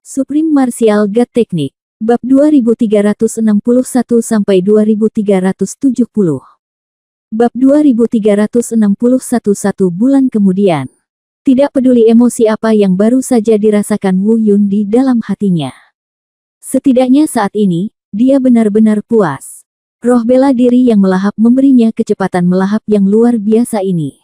Supreme Martial God Technique. Bab 2361-2370. Bab 2361 1 bulan kemudian. Tidak peduli emosi apa yang baru saja dirasakan Wu Yun di dalam hatinya. Setidaknya saat ini, dia benar-benar puas. Roh bela diri yang melahap memberinya kecepatan melahap yang luar biasa ini.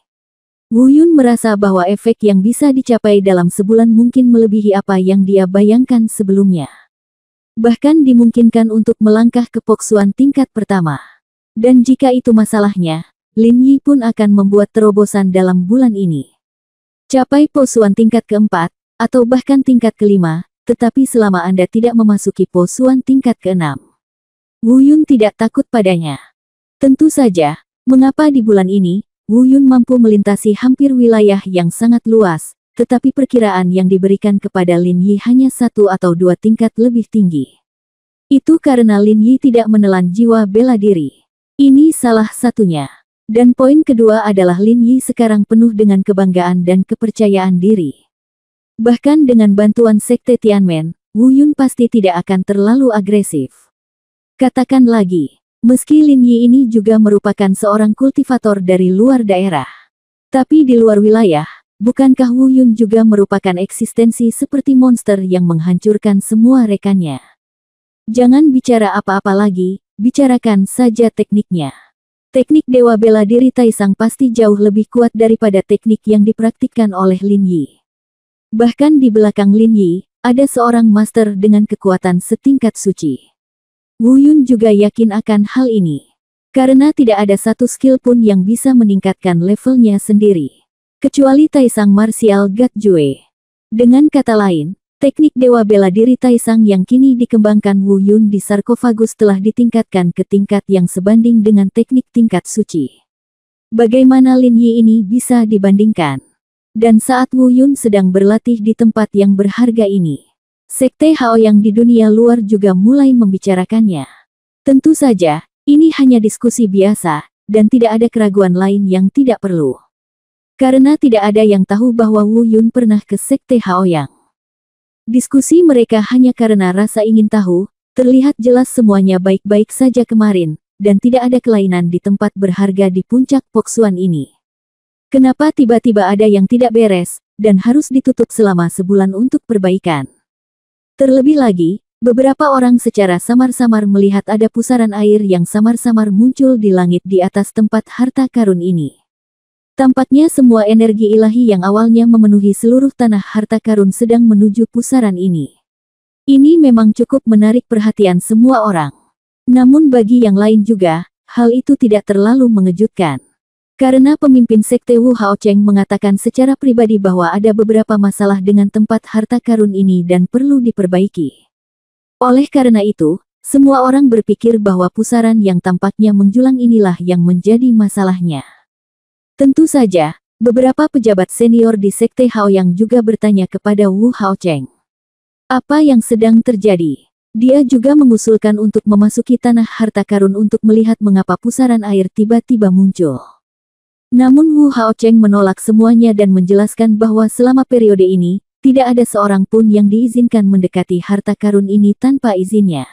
Wu Yun merasa bahwa efek yang bisa dicapai dalam sebulan mungkin melebihi apa yang dia bayangkan sebelumnya. Bahkan dimungkinkan untuk melangkah ke Poksuan tingkat pertama. Dan jika itu masalahnya, Lin Yi pun akan membuat terobosan dalam bulan ini. Capai Poksuan tingkat keempat, atau bahkan tingkat kelima, tetapi selama Anda tidak memasuki Poksuan tingkat keenam, Wu Yun tidak takut padanya. Tentu saja, mengapa di bulan ini, Wu Yun mampu melintasi hampir wilayah yang sangat luas, tetapi perkiraan yang diberikan kepada Lin Yi hanya 1 atau 2 tingkat lebih tinggi. Itu karena Lin Yi tidak menelan jiwa bela diri. Ini salah satunya. Dan poin kedua adalah Lin Yi sekarang penuh dengan kebanggaan dan kepercayaan diri. Bahkan dengan bantuan Sekte Tianmen, Wu Yun pasti tidak akan terlalu agresif. Katakan lagi, meski Lin Yi ini juga merupakan seorang kultivator dari luar daerah. Tapi di luar wilayah, bukankah Wu Yun juga merupakan eksistensi seperti monster yang menghancurkan semua rekannya? Jangan bicara apa-apa lagi, bicarakan saja tekniknya. Teknik Dewa Bela Diri Taisang pasti jauh lebih kuat daripada teknik yang dipraktikkan oleh Lin Yi. Bahkan di belakang Lin Yi, ada seorang master dengan kekuatan setingkat suci. Wu Yun juga yakin akan hal ini. Karena tidak ada satu skill pun yang bisa meningkatkan levelnya sendiri. Kecuali Taisang Martial God Jue. Dengan kata lain, teknik Dewa Bela Diri Taisang yang kini dikembangkan Wu Yun di sarkofagus telah ditingkatkan ke tingkat yang sebanding dengan teknik tingkat suci. Bagaimana Lin Yi ini bisa dibandingkan? Dan saat Wu Yun sedang berlatih di tempat yang berharga ini, Sekte Haoyang di dunia luar juga mulai membicarakannya. Tentu saja, ini hanya diskusi biasa, dan tidak ada keraguan lain yang tidak perlu. Karena tidak ada yang tahu bahwa Wu Yun pernah ke Sekte Haoyang. Diskusi mereka hanya karena rasa ingin tahu, terlihat jelas semuanya baik-baik saja kemarin, dan tidak ada kelainan di tempat berharga di puncak Poksuan ini. Kenapa tiba-tiba ada yang tidak beres, dan harus ditutup selama sebulan untuk perbaikan? Terlebih lagi, beberapa orang secara samar-samar melihat ada pusaran air yang samar-samar muncul di langit di atas tempat harta karun ini. Tampaknya semua energi ilahi yang awalnya memenuhi seluruh tanah harta karun sedang menuju pusaran ini. Ini memang cukup menarik perhatian semua orang. Namun bagi yang lain juga, hal itu tidak terlalu mengejutkan. Karena pemimpin Sekte Wu Haocheng mengatakan secara pribadi bahwa ada beberapa masalah dengan tempat harta karun ini dan perlu diperbaiki. Oleh karena itu, semua orang berpikir bahwa pusaran yang tampaknya menjulang inilah yang menjadi masalahnya. Tentu saja, beberapa pejabat senior di Sekte Haoyang juga bertanya kepada Wu Haocheng. Apa yang sedang terjadi? Dia juga mengusulkan untuk memasuki tanah harta karun untuk melihat mengapa pusaran air tiba-tiba muncul. Namun Wu Haocheng menolak semuanya dan menjelaskan bahwa selama periode ini, tidak ada seorang pun yang diizinkan mendekati harta karun ini tanpa izinnya.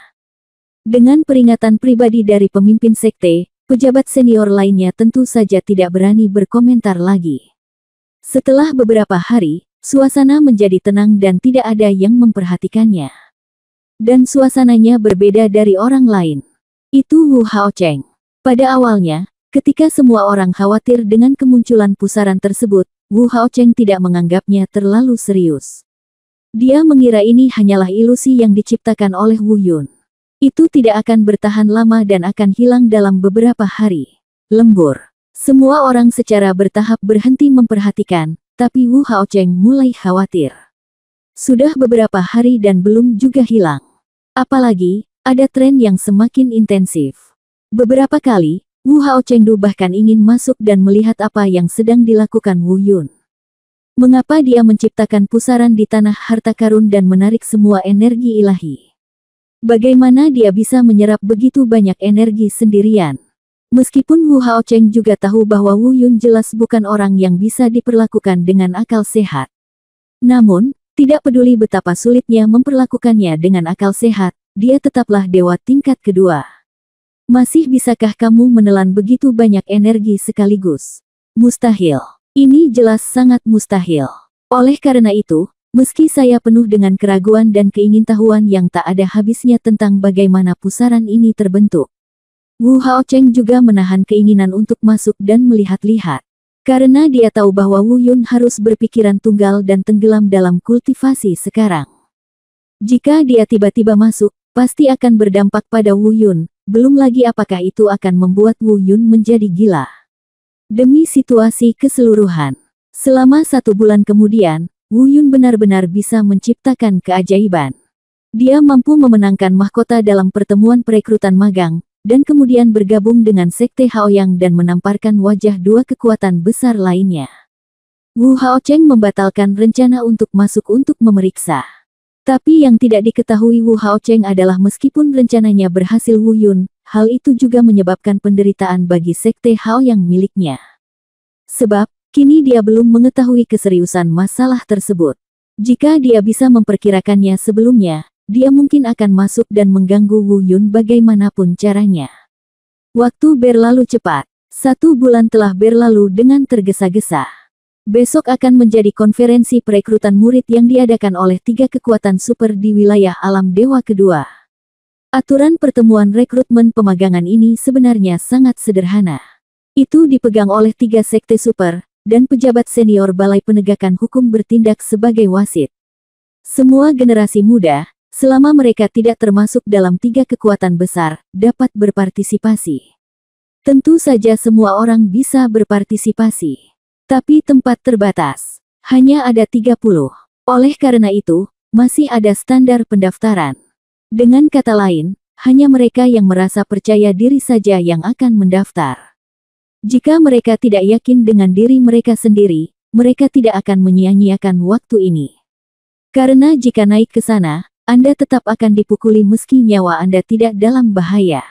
Dengan peringatan pribadi dari pemimpin sekte, pejabat senior lainnya tentu saja tidak berani berkomentar lagi. Setelah beberapa hari, suasana menjadi tenang dan tidak ada yang memperhatikannya. Dan suasananya berbeda dari orang lain. Itu Wu Haocheng. Pada awalnya, ketika semua orang khawatir dengan kemunculan pusaran tersebut, Wu Haocheng tidak menganggapnya terlalu serius. Dia mengira ini hanyalah ilusi yang diciptakan oleh Wu Yun. Itu tidak akan bertahan lama dan akan hilang dalam beberapa hari. Lembur. Semua orang secara bertahap berhenti memperhatikan, tapi Wu Haocheng mulai khawatir. Sudah beberapa hari dan belum juga hilang. Apalagi, ada tren yang semakin intensif. Beberapa kali, Wu Haocheng bahkan ingin masuk dan melihat apa yang sedang dilakukan Wu Yun. Mengapa dia menciptakan pusaran di tanah harta karun dan menarik semua energi ilahi? Bagaimana dia bisa menyerap begitu banyak energi sendirian? Meskipun Wu Haocheng juga tahu bahwa Wu Yun jelas bukan orang yang bisa diperlakukan dengan akal sehat. Namun, Tidak peduli betapa sulitnya memperlakukannya dengan akal sehat, dia tetaplah dewa tingkat kedua. Masih bisakah kamu menelan begitu banyak energi sekaligus? Mustahil. Ini jelas sangat mustahil. Oleh karena itu, meski saya penuh dengan keraguan dan keingintahuan yang tak ada habisnya tentang bagaimana pusaran ini terbentuk, Wu Haocheng juga menahan keinginan untuk masuk dan melihat-lihat. Karena dia tahu bahwa Wu Yun harus berpikiran tunggal dan tenggelam dalam kultivasi sekarang. Jika dia tiba-tiba masuk, pasti akan berdampak pada Wu Yun, belum lagi apakah itu akan membuat Wu Yun menjadi gila. Demi situasi keseluruhan, selama 1 bulan kemudian, Wu Yun benar-benar bisa menciptakan keajaiban. Dia mampu memenangkan mahkota dalam pertemuan perekrutan magang, dan kemudian bergabung dengan Sekte Haoyang dan menamparkan wajah 2 kekuatan besar lainnya. Wu Haocheng membatalkan rencana untuk masuk untuk memeriksa. Tapi yang tidak diketahui Wu Haocheng adalah meskipun rencananya berhasil Wu Yun, hal itu juga menyebabkan penderitaan bagi Sekte Haoyang miliknya. Sebab, kini dia belum mengetahui keseriusan masalah tersebut. Jika dia bisa memperkirakannya sebelumnya, dia mungkin akan masuk dan mengganggu Wu Yun bagaimanapun caranya. Waktu berlalu cepat. 1 bulan telah berlalu dengan tergesa-gesa. Besok akan menjadi konferensi perekrutan murid yang diadakan oleh 3 kekuatan super di wilayah alam dewa kedua. Aturan pertemuan rekrutmen pemagangan ini sebenarnya sangat sederhana. Itu dipegang oleh 3 sekte super, dan pejabat senior Balai Penegakan Hukum bertindak sebagai wasit. Semua generasi muda, selama mereka tidak termasuk dalam 3 kekuatan besar, dapat berpartisipasi. Tentu saja semua orang bisa berpartisipasi. Tapi tempat terbatas. Hanya ada 30. Oleh karena itu, masih ada standar pendaftaran. Dengan kata lain, hanya mereka yang merasa percaya diri saja yang akan mendaftar. Jika mereka tidak yakin dengan diri mereka sendiri, mereka tidak akan menyia-nyiakan waktu ini. Karena jika naik ke sana, Anda tetap akan dipukuli meski nyawa Anda tidak dalam bahaya.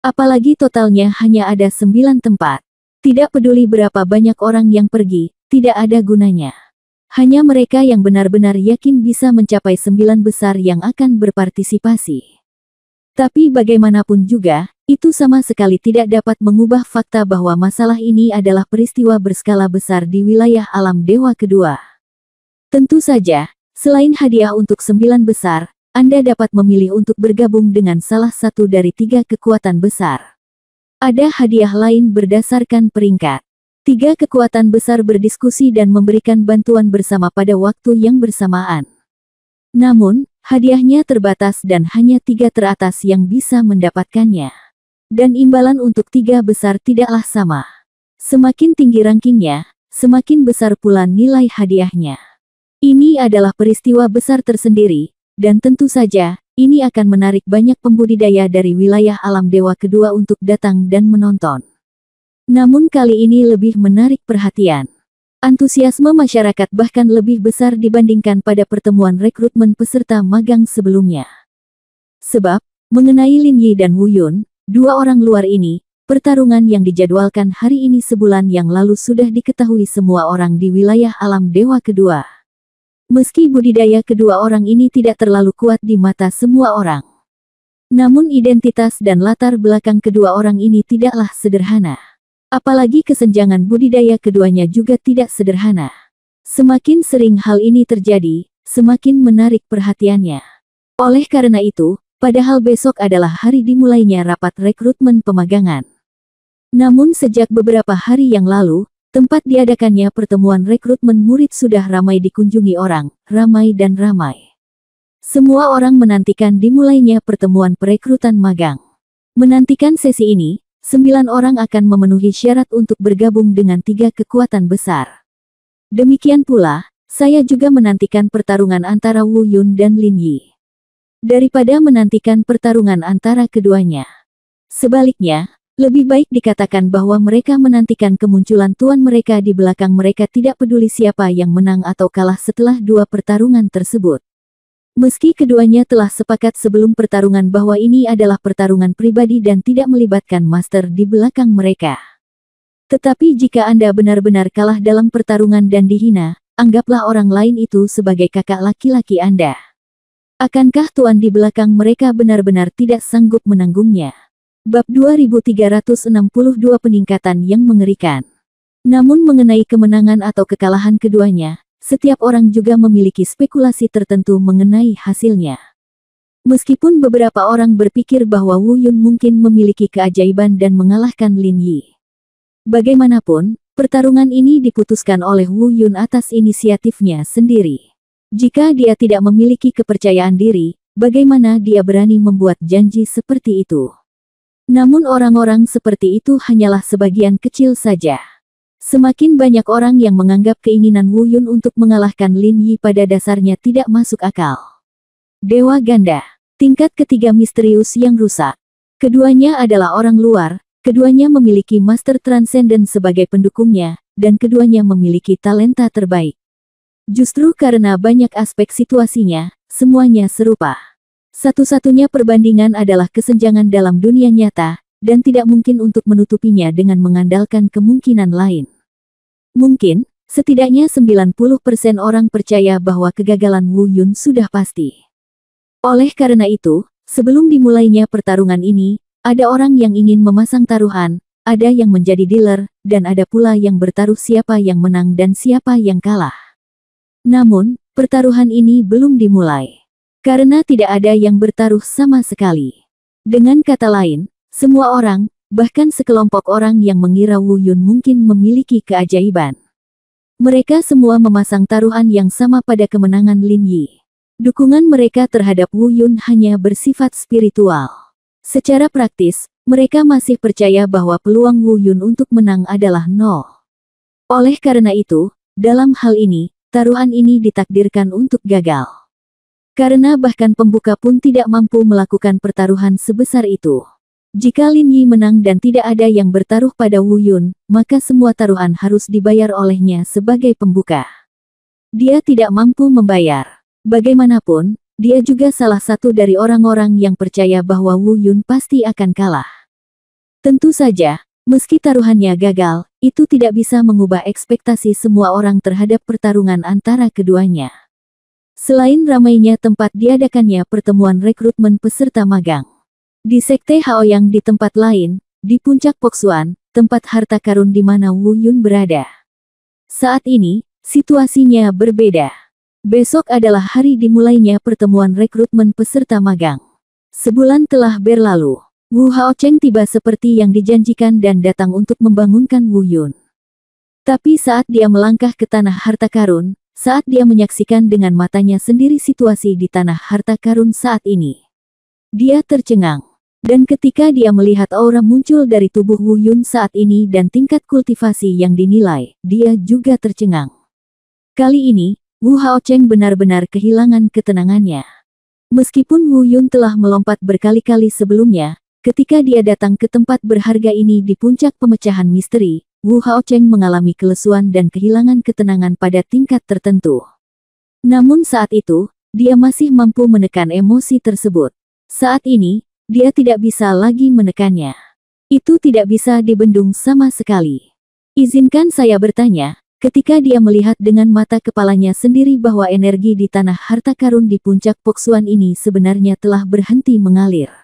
Apalagi totalnya hanya ada 9 tempat. Tidak peduli berapa banyak orang yang pergi, tidak ada gunanya. Hanya mereka yang benar-benar yakin bisa mencapai 9 besar yang akan berpartisipasi. Tapi bagaimanapun juga, itu sama sekali tidak dapat mengubah fakta bahwa masalah ini adalah peristiwa berskala besar di wilayah alam dewa kedua. Tentu saja, selain hadiah untuk 9 besar, Anda dapat memilih untuk bergabung dengan salah satu dari 3 kekuatan besar. Ada hadiah lain berdasarkan peringkat. 3 kekuatan besar berdiskusi dan memberikan bantuan bersama pada waktu yang bersamaan. Namun, hadiahnya terbatas dan hanya 3 teratas yang bisa mendapatkannya. Dan imbalan untuk 3 besar tidaklah sama. Semakin tinggi rankingnya, semakin besar pula nilai hadiahnya. Ini adalah peristiwa besar tersendiri, dan tentu saja, ini akan menarik banyak pembudidaya dari wilayah alam dewa kedua untuk datang dan menonton. Namun kali ini lebih menarik perhatian. Antusiasme masyarakat bahkan lebih besar dibandingkan pada pertemuan rekrutmen peserta magang sebelumnya. Sebab, mengenai Lin Yi dan Wu Yun, 2 orang luar ini, pertarungan yang dijadwalkan hari ini sebulan yang lalu sudah diketahui semua orang di wilayah alam dewa kedua. Meski budidaya kedua orang ini tidak terlalu kuat di mata semua orang. Namun identitas dan latar belakang kedua orang ini tidaklah sederhana. Apalagi kesenjangan budidaya keduanya juga tidak sederhana. Semakin sering hal ini terjadi, semakin menarik perhatiannya. Oleh karena itu, padahal besok adalah hari dimulainya rapat rekrutmen pemagangan. Namun sejak beberapa hari yang lalu, tempat diadakannya pertemuan rekrutmen murid sudah ramai dikunjungi orang, ramai dan ramai. Semua orang menantikan dimulainya pertemuan perekrutan magang. Menantikan sesi ini, 9 orang akan memenuhi syarat untuk bergabung dengan 3 kekuatan besar. Demikian pula, saya juga menantikan pertarungan antara Wu Yun dan Lin Yi. Daripada menantikan pertarungan antara keduanya. Sebaliknya, lebih baik dikatakan bahwa mereka menantikan kemunculan tuan mereka di belakang mereka tidak peduli siapa yang menang atau kalah setelah 2 pertarungan tersebut. Meski keduanya telah sepakat sebelum pertarungan bahwa ini adalah pertarungan pribadi dan tidak melibatkan master di belakang mereka. Tetapi jika Anda benar-benar kalah dalam pertarungan dan dihina, anggaplah orang lain itu sebagai kakak laki-laki Anda. Akankah Tuan di belakang mereka benar-benar tidak sanggup menanggungnya? Bab 2362 Peningkatan yang mengerikan. Namun mengenai kemenangan atau kekalahan keduanya, setiap orang juga memiliki spekulasi tertentu mengenai hasilnya. Meskipun beberapa orang berpikir bahwa Wu Yun mungkin memiliki keajaiban dan mengalahkan Lin Yi. Bagaimanapun, pertarungan ini diputuskan oleh Wu Yun atas inisiatifnya sendiri. Jika dia tidak memiliki kepercayaan diri, bagaimana dia berani membuat janji seperti itu? Namun orang-orang seperti itu hanyalah sebagian kecil saja. Semakin banyak orang yang menganggap keinginan Wu Yun untuk mengalahkan Lin Yi pada dasarnya tidak masuk akal. Dewa Ganda, tingkat ketiga misterius yang rusak. Keduanya adalah orang luar, keduanya memiliki Master Transcendent sebagai pendukungnya, dan keduanya memiliki talenta terbaik. Justru karena banyak aspek situasinya, semuanya serupa. Satu-satunya perbandingan adalah kesenjangan dalam dunia nyata, dan tidak mungkin untuk menutupinya dengan mengandalkan kemungkinan lain. Mungkin, setidaknya 90% orang percaya bahwa kegagalan Wu Yun sudah pasti. Oleh karena itu, sebelum dimulainya pertarungan ini, ada orang yang ingin memasang taruhan, ada yang menjadi dealer, dan ada pula yang bertaruh siapa yang menang dan siapa yang kalah. Namun, pertaruhan ini belum dimulai. Karena tidak ada yang bertaruh sama sekali. Dengan kata lain, semua orang, bahkan sekelompok orang yang mengira Wu Yun mungkin memiliki keajaiban. Mereka semua memasang taruhan yang sama pada kemenangan Lin Yi. Dukungan mereka terhadap Wu Yun hanya bersifat spiritual. Secara praktis, mereka masih percaya bahwa peluang Wu Yun untuk menang adalah nol. Oleh karena itu, dalam hal ini, taruhan ini ditakdirkan untuk gagal. Karena bahkan pembuka pun tidak mampu melakukan pertaruhan sebesar itu. Jika Lin Yi menang dan tidak ada yang bertaruh pada Wu Yun, maka semua taruhan harus dibayar olehnya sebagai pembuka. Dia tidak mampu membayar. Bagaimanapun, dia juga salah satu dari orang-orang yang percaya bahwa Wu Yun pasti akan kalah. Tentu saja, meski taruhannya gagal, itu tidak bisa mengubah ekspektasi semua orang terhadap pertarungan antara keduanya. Selain ramainya tempat diadakannya pertemuan rekrutmen peserta magang. Di Sekte Haoyang di tempat lain, di puncak Poksuan, tempat harta karun di mana Wu Yun berada. Saat ini, situasinya berbeda. Besok adalah hari dimulainya pertemuan rekrutmen peserta magang. Sebulan telah berlalu. Wu Haocheng tiba seperti yang dijanjikan dan datang untuk membangunkan Wu Yun. Tapi saat dia melangkah ke tanah harta karun, saat dia menyaksikan dengan matanya sendiri situasi di tanah harta karun saat ini, dia tercengang. Dan ketika dia melihat aura muncul dari tubuh Wu Yun saat ini dan tingkat kultivasi yang dinilai, dia juga tercengang. Kali ini, Wu Haocheng benar-benar kehilangan ketenangannya. Meskipun Wu Yun telah melompat berkali-kali sebelumnya, ketika dia datang ke tempat berharga ini di puncak pemecahan misteri, Wu Haocheng mengalami kelesuan dan kehilangan ketenangan pada tingkat tertentu. Namun saat itu, dia masih mampu menekan emosi tersebut. Saat ini, dia tidak bisa lagi menekannya. Itu tidak bisa dibendung sama sekali. Izinkan saya bertanya, ketika dia melihat dengan mata kepalanya sendiri bahwa energi di tanah harta karun di puncak Poksuan ini sebenarnya telah berhenti mengalir.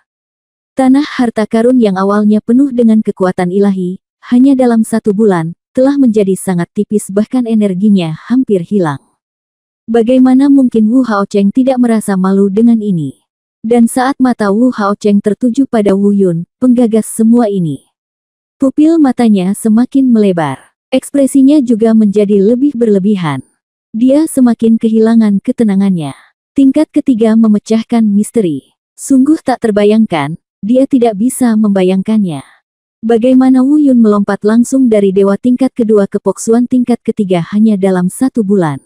Tanah harta karun yang awalnya penuh dengan kekuatan ilahi, hanya dalam 1 bulan, telah menjadi sangat tipis bahkan energinya hampir hilang. Bagaimana mungkin Wu Haocheng tidak merasa malu dengan ini? Dan saat mata Wu Haocheng tertuju pada Wu Yun, penggagas semua ini, pupil matanya semakin melebar. Ekspresinya juga menjadi lebih berlebihan. Dia semakin kehilangan ketenangannya. Tingkat ketiga memecahkan misteri. Sungguh tak terbayangkan, dia tidak bisa membayangkannya. Bagaimana Wu Yun melompat langsung dari dewa tingkat kedua ke Poksuan tingkat ketiga hanya dalam 1 bulan.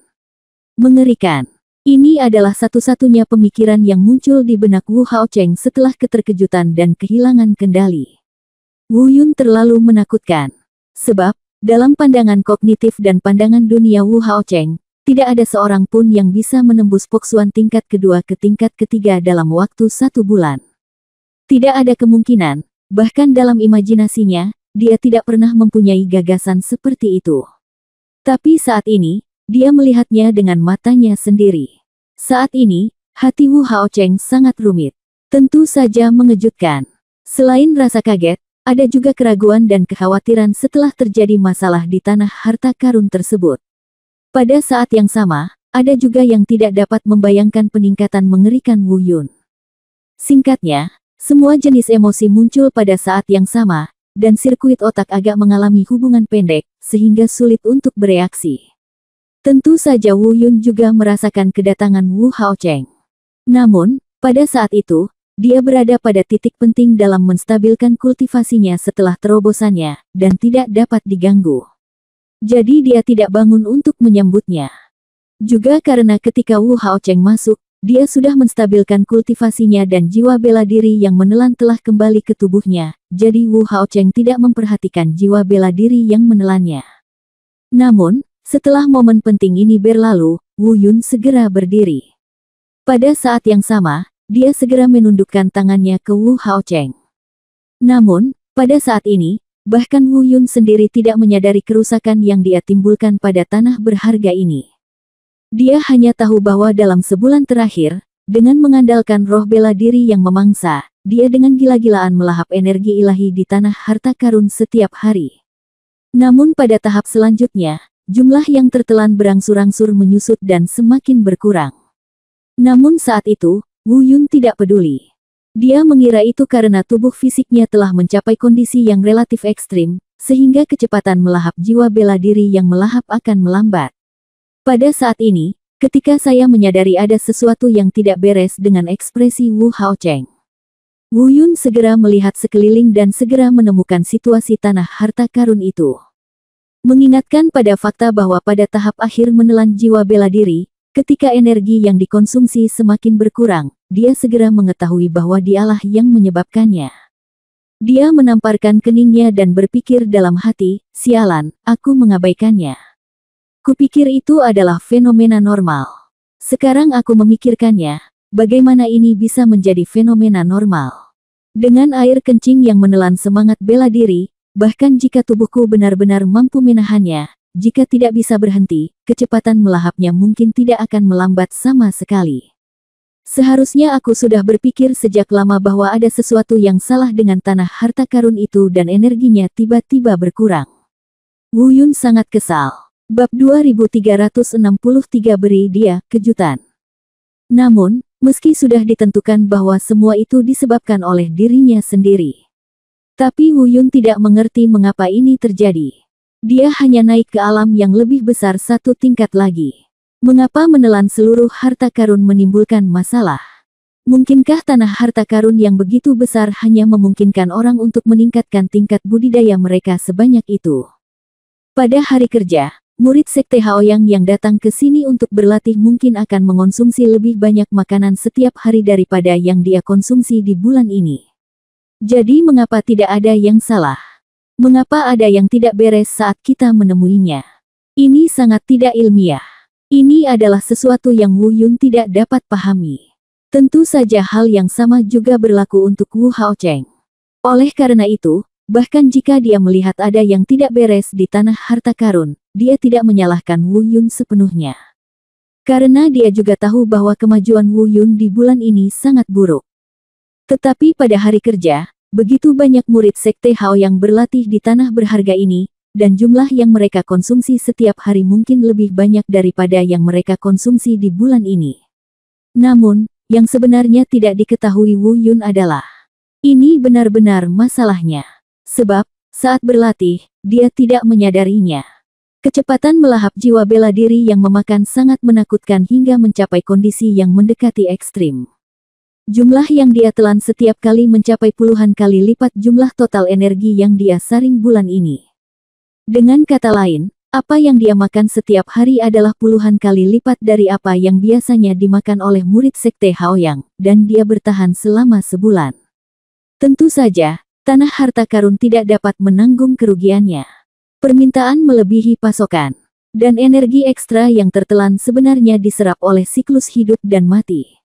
Mengerikan. Ini adalah satu-satunya pemikiran yang muncul di benak Wu Haocheng setelah keterkejutan dan kehilangan kendali. Wu Yun terlalu menakutkan. Sebab, dalam pandangan kognitif dan pandangan dunia Wu Haocheng, tidak ada seorang pun yang bisa menembus Poksuan tingkat kedua ke tingkat ketiga dalam waktu 1 bulan. Tidak ada kemungkinan. Bahkan dalam imajinasinya, dia tidak pernah mempunyai gagasan seperti itu. Tapi saat ini, dia melihatnya dengan matanya sendiri. Saat ini, hati Wu Haocheng sangat rumit. Tentu saja mengejutkan. Selain rasa kaget, ada juga keraguan dan kekhawatiran setelah terjadi masalah di tanah harta karun tersebut. Pada saat yang sama, ada juga yang tidak dapat membayangkan peningkatan mengerikan Wu Yun. Singkatnya, semua jenis emosi muncul pada saat yang sama, dan sirkuit otak agak mengalami hubungan pendek, sehingga sulit untuk bereaksi. Tentu saja Wu Yun juga merasakan kedatangan Wu Haocheng. Namun, pada saat itu, dia berada pada titik penting dalam menstabilkan kultivasinya setelah terobosannya, dan tidak dapat diganggu. Jadi dia tidak bangun untuk menyambutnya. Juga karena ketika Wu Haocheng masuk, dia sudah menstabilkan kultivasinya dan jiwa bela diri yang menelan telah kembali ke tubuhnya, jadi Wu Haocheng tidak memperhatikan jiwa bela diri yang menelannya. Namun, setelah momen penting ini berlalu, Wu Yun segera berdiri. Pada saat yang sama, dia segera menundukkan tangannya ke Wu Haocheng. Namun, pada saat ini, bahkan Wu Yun sendiri tidak menyadari kerusakan yang dia timbulkan pada tanah berharga ini. Dia hanya tahu bahwa dalam sebulan terakhir, dengan mengandalkan roh bela diri yang memangsa, dia dengan gila-gilaan melahap energi ilahi di tanah harta karun setiap hari. Namun pada tahap selanjutnya, jumlah yang tertelan berangsur-angsur menyusut dan semakin berkurang. Namun saat itu, Wu Yun tidak peduli. Dia mengira itu karena tubuh fisiknya telah mencapai kondisi yang relatif ekstrim, sehingga kecepatan melahap jiwa bela diri yang melahap akan melambat. Pada saat ini, ketika saya menyadari ada sesuatu yang tidak beres dengan ekspresi Wu Haocheng. Wu Yun segera melihat sekeliling dan segera menemukan situasi tanah harta karun itu. Mengingatkan pada fakta bahwa pada tahap akhir menelan jiwa bela diri, ketika energi yang dikonsumsi semakin berkurang, dia segera mengetahui bahwa dialah yang menyebabkannya. Dia menamparkan keningnya dan berpikir dalam hati, sialan, aku mengabaikannya. Kupikir itu adalah fenomena normal. Sekarang aku memikirkannya, bagaimana ini bisa menjadi fenomena normal. Dengan air kencing yang menelan semangat bela diri, bahkan jika tubuhku benar-benar mampu menahannya, jika tidak bisa berhenti, kecepatan melahapnya mungkin tidak akan melambat sama sekali. Seharusnya aku sudah berpikir sejak lama bahwa ada sesuatu yang salah dengan tanah harta karun itu dan energinya tiba-tiba berkurang. Wu Yun sangat kesal. Bab 2363 beri dia kejutan. Namun, meski sudah ditentukan bahwa semua itu disebabkan oleh dirinya sendiri. Tapi Wu Yun tidak mengerti mengapa ini terjadi. Dia hanya naik ke alam yang lebih besar satu tingkat lagi. Mengapa menelan seluruh harta karun menimbulkan masalah? Mungkinkah tanah harta karun yang begitu besar hanya memungkinkan orang untuk meningkatkan tingkat budidaya mereka sebanyak itu? Pada hari kerja, murid Sekte Haoyang yang datang ke sini untuk berlatih mungkin akan mengonsumsi lebih banyak makanan setiap hari daripada yang dia konsumsi di bulan ini. Jadi mengapa tidak ada yang salah? Mengapa ada yang tidak beres saat kita menemuinya? Ini sangat tidak ilmiah. Ini adalah sesuatu yang Wu Yun tidak dapat pahami. Tentu saja hal yang sama juga berlaku untuk Wu Haocheng. Oleh karena itu, bahkan jika dia melihat ada yang tidak beres di tanah harta karun, dia tidak menyalahkan Wu Yun sepenuhnya. Karena dia juga tahu bahwa kemajuan Wu Yun di bulan ini sangat buruk. Tetapi pada hari kerja, begitu banyak murid Sekte Hao yang berlatih di tanah berharga ini, dan jumlah yang mereka konsumsi setiap hari mungkin lebih banyak daripada yang mereka konsumsi di bulan ini. Namun, yang sebenarnya tidak diketahui Wu Yun adalah, ini benar-benar masalahnya. Sebab, saat berlatih, dia tidak menyadarinya. Kecepatan melahap jiwa bela diri yang memakan sangat menakutkan hingga mencapai kondisi yang mendekati ekstrim. Jumlah yang dia telan setiap kali mencapai puluhan kali lipat jumlah total energi yang dia saring bulan ini. Dengan kata lain, apa yang dia makan setiap hari adalah puluhan kali lipat dari apa yang biasanya dimakan oleh murid Sekte Haoyang, dan dia bertahan selama sebulan. Tentu saja, tanah harta karun tidak dapat menanggung kerugiannya. Permintaan melebihi pasokan, dan energi ekstra yang tertelan sebenarnya diserap oleh siklus hidup dan mati.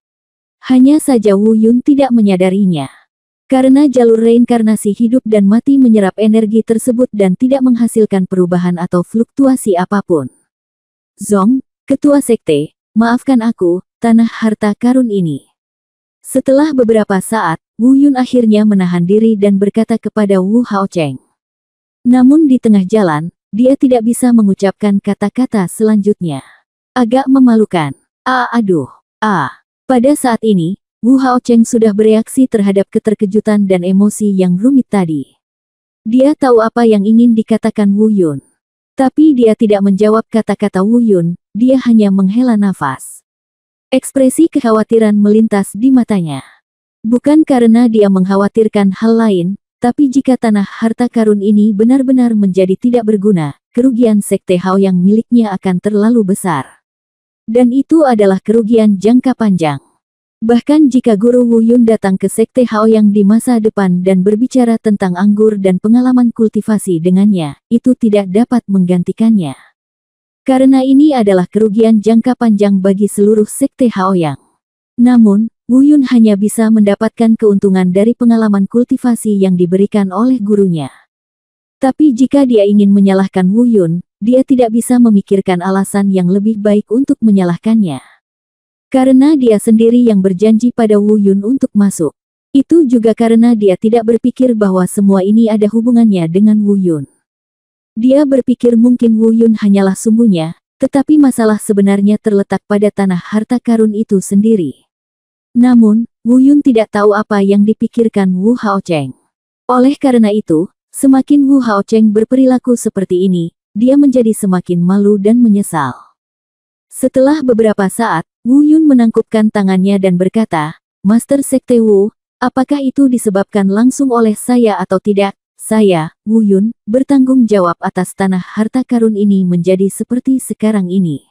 Hanya saja Wu Yun tidak menyadarinya. Karena jalur reinkarnasi hidup dan mati menyerap energi tersebut dan tidak menghasilkan perubahan atau fluktuasi apapun. Zong, Ketua Sekte, maafkan aku, tanah harta karun ini. Setelah beberapa saat, Wu Yun akhirnya menahan diri dan berkata kepada Wu Haocheng. Namun di tengah jalan, dia tidak bisa mengucapkan kata-kata selanjutnya. Agak memalukan. Aduh. Pada saat ini, Wu Haocheng sudah bereaksi terhadap keterkejutan dan emosi yang rumit tadi. Dia tahu apa yang ingin dikatakan Wu Yun. Tapi dia tidak menjawab kata-kata Wu Yun, dia hanya menghela nafas. Ekspresi kekhawatiran melintas di matanya. Bukan karena dia mengkhawatirkan hal lain, tapi jika tanah harta karun ini benar-benar menjadi tidak berguna, kerugian Sekte Haoyang miliknya akan terlalu besar. Dan itu adalah kerugian jangka panjang. Bahkan jika Guru Wu Yun datang ke Sekte Haoyang di masa depan dan berbicara tentang anggur dan pengalaman kultivasi dengannya, itu tidak dapat menggantikannya. Karena ini adalah kerugian jangka panjang bagi seluruh Sekte Haoyang. Namun, Wu Yun hanya bisa mendapatkan keuntungan dari pengalaman kultivasi yang diberikan oleh gurunya. Tapi jika dia ingin menyalahkan Wu Yun, dia tidak bisa memikirkan alasan yang lebih baik untuk menyalahkannya. Karena dia sendiri yang berjanji pada Wu Yun untuk masuk. Itu juga karena dia tidak berpikir bahwa semua ini ada hubungannya dengan Wu Yun. Dia berpikir mungkin Wu Yun hanyalah sumbunya, tetapi masalah sebenarnya terletak pada tanah harta karun itu sendiri. Namun, Wu Yun tidak tahu apa yang dipikirkan Wu Haocheng. Oleh karena itu, semakin Wu Haocheng berperilaku seperti ini, dia menjadi semakin malu dan menyesal. Setelah beberapa saat, Wu Yun menangkupkan tangannya dan berkata, Master Sekte Wu, apakah itu disebabkan langsung oleh saya atau tidak? Saya, Wu Yun, bertanggung jawab atas tanah harta karun ini menjadi seperti sekarang ini.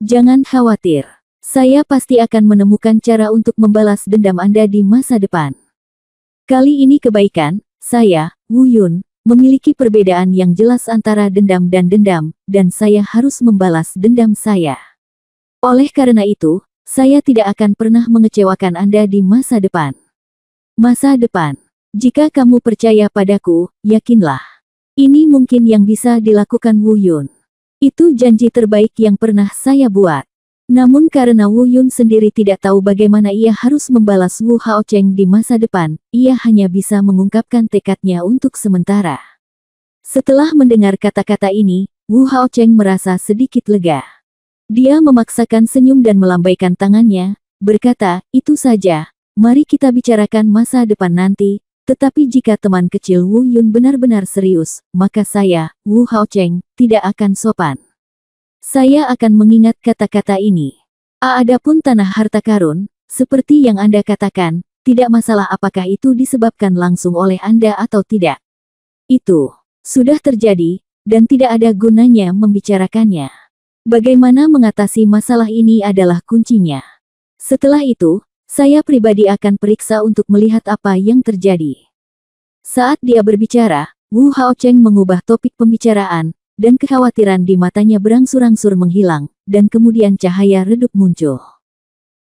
Jangan khawatir. Saya pasti akan menemukan cara untuk membalas dendam Anda di masa depan. Kali ini kebaikan, saya, Wu Yun, memiliki perbedaan yang jelas antara dendam, dan saya harus membalas dendam saya. Oleh karena itu, saya tidak akan pernah mengecewakan Anda di masa depan. Masa depan. Jika kamu percaya padaku, yakinlah. Ini mungkin yang bisa dilakukan Wu Yun. Itu janji terbaik yang pernah saya buat. Namun karena Wu Yun sendiri tidak tahu bagaimana ia harus membalas Wu Haocheng di masa depan, ia hanya bisa mengungkapkan tekadnya untuk sementara. Setelah mendengar kata-kata ini, Wu Haocheng merasa sedikit lega. Dia memaksakan senyum dan melambaikan tangannya, berkata, itu saja, mari kita bicarakan masa depan nanti, tetapi jika teman kecil Wu Yun benar-benar serius, maka saya, Wu Haocheng, tidak akan sopan. Saya akan mengingat kata-kata ini. Adapun tanah harta karun, seperti yang Anda katakan, tidak masalah apakah itu disebabkan langsung oleh Anda atau tidak. Itu sudah terjadi, dan tidak ada gunanya membicarakannya. Bagaimana mengatasi masalah ini adalah kuncinya. Setelah itu, saya pribadi akan periksa untuk melihat apa yang terjadi. Saat dia berbicara, Wu Haocheng mengubah topik pembicaraan, dan kekhawatiran di matanya berangsur-angsur menghilang, dan kemudian cahaya redup muncul.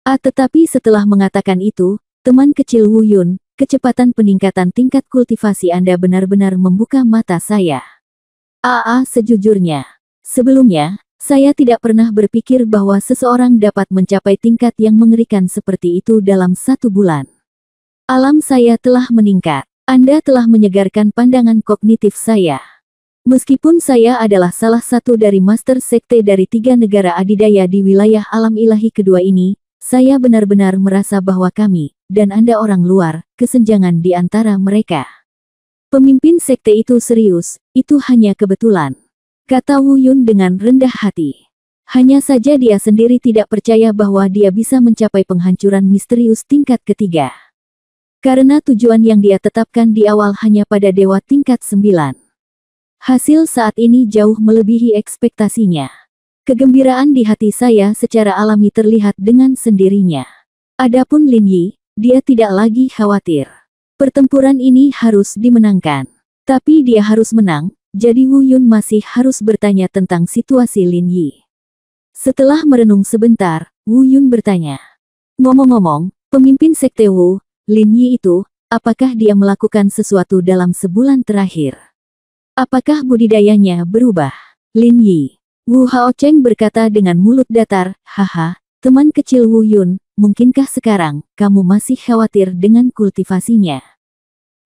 Tetapi setelah mengatakan itu, teman kecil Wu Yun, kecepatan peningkatan tingkat kultivasi Anda benar-benar membuka mata saya. Sejujurnya, sebelumnya, saya tidak pernah berpikir bahwa seseorang dapat mencapai tingkat yang mengerikan seperti itu dalam 1 bulan. Alam saya telah meningkat. Anda telah menyegarkan pandangan kognitif saya. Meskipun saya adalah salah satu dari master sekte dari 3 negara adidaya di wilayah alam ilahi kedua ini, saya benar-benar merasa bahwa kami, dan Anda orang luar, kesenjangan di antara mereka. Pemimpin sekte itu serius, itu hanya kebetulan. Kata Wu Yun dengan rendah hati. Hanya saja dia sendiri tidak percaya bahwa dia bisa mencapai penghancuran misterius tingkat ketiga. Karena tujuan yang dia tetapkan di awal hanya pada dewa tingkat 9. Hasil saat ini jauh melebihi ekspektasinya. Kegembiraan di hati saya secara alami terlihat dengan sendirinya. Adapun Lin Yi, dia tidak lagi khawatir. Pertempuran ini harus dimenangkan. Tapi dia harus menang, jadi Wu Yun masih harus bertanya tentang situasi Lin Yi. Setelah merenung sebentar, Wu Yun bertanya. Ngomong-ngomong, pemimpin sekte Wu, Lin Yi itu, apakah dia melakukan sesuatu dalam sebulan terakhir? Apakah budidayanya berubah? Lin Yi. Wu Haocheng berkata dengan mulut datar, haha, teman kecil Wu Yun, mungkinkah sekarang kamu masih khawatir dengan kultivasinya?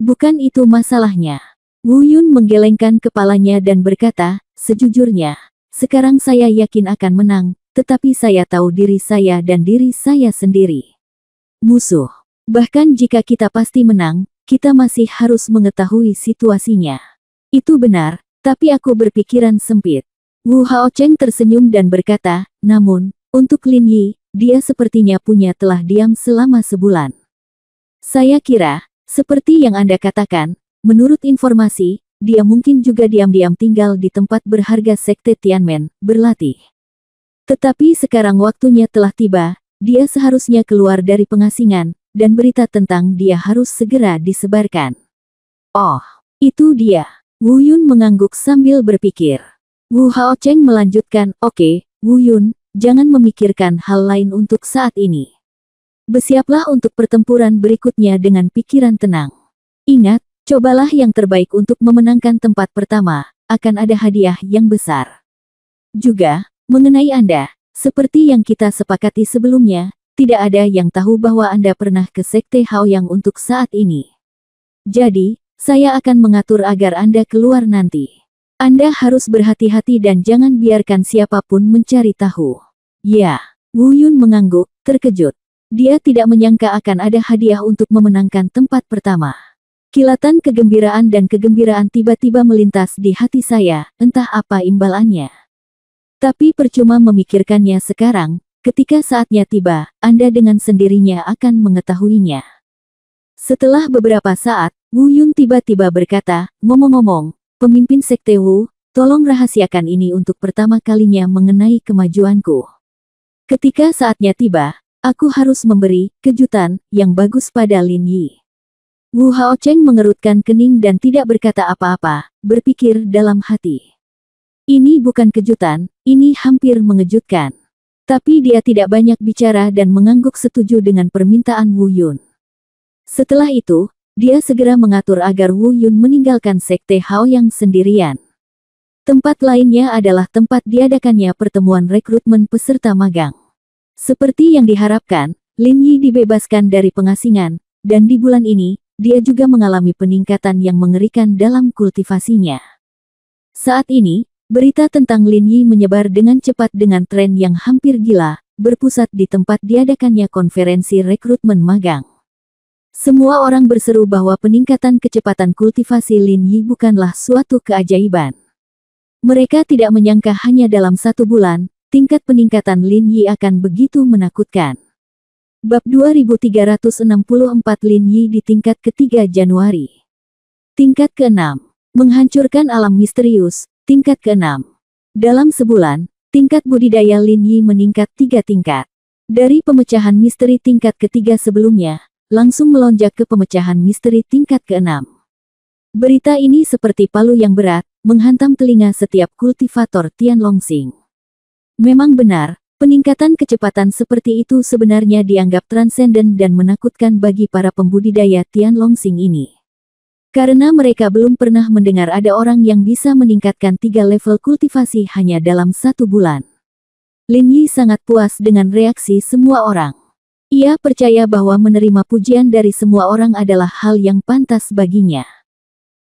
Bukan itu masalahnya. Wu Yun menggelengkan kepalanya dan berkata, sejujurnya, sekarang saya yakin akan menang, tetapi saya tahu diri saya dan diri saya sendiri. Musuh. Bahkan jika kita pasti menang, kita masih harus mengetahui situasinya. Itu benar, tapi aku berpikiran sempit. Wu Haocheng tersenyum dan berkata, namun, untuk Lin Yi, dia sepertinya punya telah diam selama sebulan. Saya kira, seperti yang Anda katakan, menurut informasi, dia mungkin juga diam-diam tinggal di tempat berharga Sekte Tianmen, berlatih. Tetapi sekarang waktunya telah tiba, dia seharusnya keluar dari pengasingan, dan berita tentang dia harus segera disebarkan. Oh, itu dia. Wu Yun mengangguk sambil berpikir. Wu Haocheng melanjutkan, oke, Wu Yun, jangan memikirkan hal lain untuk saat ini. Bersiaplah untuk pertempuran berikutnya dengan pikiran tenang. Ingat, cobalah yang terbaik untuk memenangkan tempat pertama, akan ada hadiah yang besar. Juga, mengenai Anda, seperti yang kita sepakati sebelumnya, tidak ada yang tahu bahwa Anda pernah ke Sekte Haoyang untuk saat ini. Jadi, saya akan mengatur agar Anda keluar nanti. Anda harus berhati-hati dan jangan biarkan siapapun mencari tahu. Ya, Wu Yun mengangguk, terkejut. Dia tidak menyangka akan ada hadiah untuk memenangkan tempat pertama. Kilatan kegembiraan dan kegembiraan tiba-tiba melintas di hati saya, entah apa imbalannya. Tapi percuma memikirkannya sekarang, ketika saatnya tiba, Anda dengan sendirinya akan mengetahuinya. Setelah beberapa saat, Wu Yun tiba-tiba berkata, ngomong-ngomong, pemimpin Sekte Wu, tolong rahasiakan ini untuk pertama kalinya mengenai kemajuanku. Ketika saatnya tiba, aku harus memberi kejutan yang bagus pada Lin Yi. Wu Haocheng mengerutkan kening dan tidak berkata apa-apa, berpikir dalam hati. Ini bukan kejutan, ini hampir mengejutkan. Tapi dia tidak banyak bicara dan mengangguk setuju dengan permintaan Wu Yun. Setelah itu, dia segera mengatur agar Wu Yun meninggalkan Sekte Haoyang sendirian. Tempat lainnya adalah tempat diadakannya pertemuan rekrutmen peserta magang. Seperti yang diharapkan, Lin Yi dibebaskan dari pengasingan, dan di bulan ini, dia juga mengalami peningkatan yang mengerikan dalam kultivasinya. Saat ini, berita tentang Lin Yi menyebar dengan cepat dengan tren yang hampir gila, berpusat di tempat diadakannya konferensi rekrutmen magang. Semua orang berseru bahwa peningkatan kecepatan kultivasi Lin Yi bukanlah suatu keajaiban. Mereka tidak menyangka hanya dalam 1 bulan, tingkat peningkatan Lin Yi akan begitu menakutkan. Bab 2364 Lin Yi di tingkat ketiga Januari. Tingkat ke-6. Menghancurkan alam misterius, tingkat ke-6. Dalam sebulan, tingkat budidaya Lin Yi meningkat 3 tingkat. Dari pemecahan misteri tingkat ketiga sebelumnya, langsung melonjak ke pemecahan misteri tingkat ke-6. Berita ini seperti palu yang berat, menghantam telinga setiap kultivator Tianlongxing. Memang benar, peningkatan kecepatan seperti itu sebenarnya dianggap transenden dan menakutkan bagi para pembudidaya Tianlongxing ini. Karena mereka belum pernah mendengar ada orang yang bisa meningkatkan 3 level kultivasi hanya dalam 1 bulan. Lin Yi sangat puas dengan reaksi semua orang. Ia percaya bahwa menerima pujian dari semua orang adalah hal yang pantas baginya.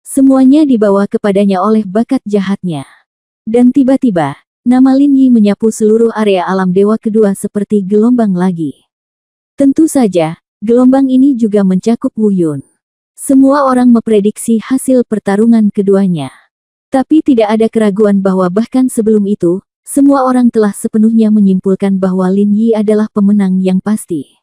Semuanya dibawa kepadanya oleh bakat jahatnya. Dan tiba-tiba, nama Lin Yi menyapu seluruh area alam dewa kedua seperti gelombang lagi. Tentu saja, gelombang ini juga mencakup Wu Yun. Semua orang memprediksi hasil pertarungan keduanya. Tapi tidak ada keraguan bahwa bahkan sebelum itu, semua orang telah sepenuhnya menyimpulkan bahwa Lin Yi adalah pemenang yang pasti.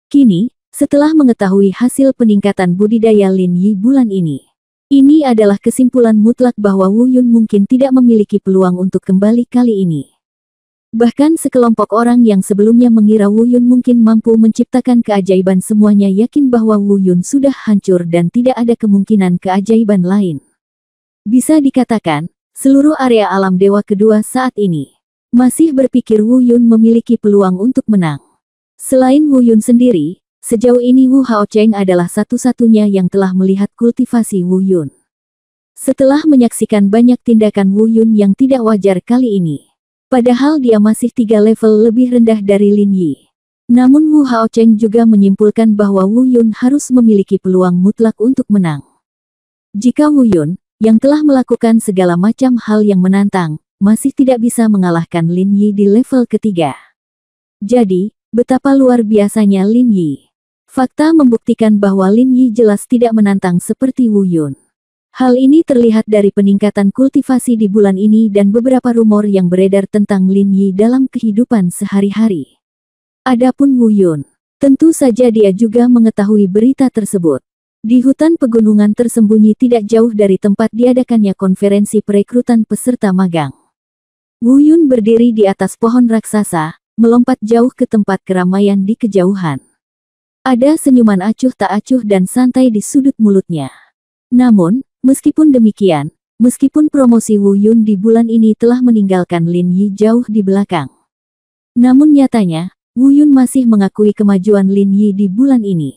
Kini, setelah mengetahui hasil peningkatan budidaya Lin Yi bulan ini, ini adalah kesimpulan mutlak bahwa Wu Yun mungkin tidak memiliki peluang untuk kembali kali ini. Bahkan sekelompok orang yang sebelumnya mengira Wu Yun mungkin mampu menciptakan keajaiban semuanya yakin bahwa Wu Yun sudah hancur dan tidak ada kemungkinan keajaiban lain. Bisa dikatakan, seluruh area alam dewa kedua saat ini masih berpikir Wu Yun memiliki peluang untuk menang. Selain Wu Yun sendiri, sejauh ini Wu Haocheng adalah satu-satunya yang telah melihat kultivasi Wu Yun. Setelah menyaksikan banyak tindakan Wu Yun yang tidak wajar kali ini, Padahal dia masih 3 level lebih rendah dari Lin Yi. Namun Wu Haocheng juga menyimpulkan bahwa Wu Yun harus memiliki peluang mutlak untuk menang. Jika Wu Yun, yang telah melakukan segala macam hal yang menantang, masih tidak bisa mengalahkan Lin Yi di level ketiga. Jadi, betapa luar biasanya Lin Yi. Fakta membuktikan bahwa Lin Yi jelas tidak menantang seperti Wu Yun. Hal ini terlihat dari peningkatan kultivasi di bulan ini dan beberapa rumor yang beredar tentang Lin Yi dalam kehidupan sehari-hari. Adapun Wu Yun, tentu saja dia juga mengetahui berita tersebut. Di hutan pegunungan tersembunyi tidak jauh dari tempat diadakannya konferensi perekrutan peserta magang. Wu Yun berdiri di atas pohon raksasa, melompat jauh ke tempat keramaian di kejauhan. Ada senyuman acuh tak acuh dan santai di sudut mulutnya. Namun, meskipun demikian, meskipun promosi Wu Yun di bulan ini telah meninggalkan Lin Yi jauh di belakang. Namun nyatanya, Wu Yun masih mengakui kemajuan Lin Yi di bulan ini.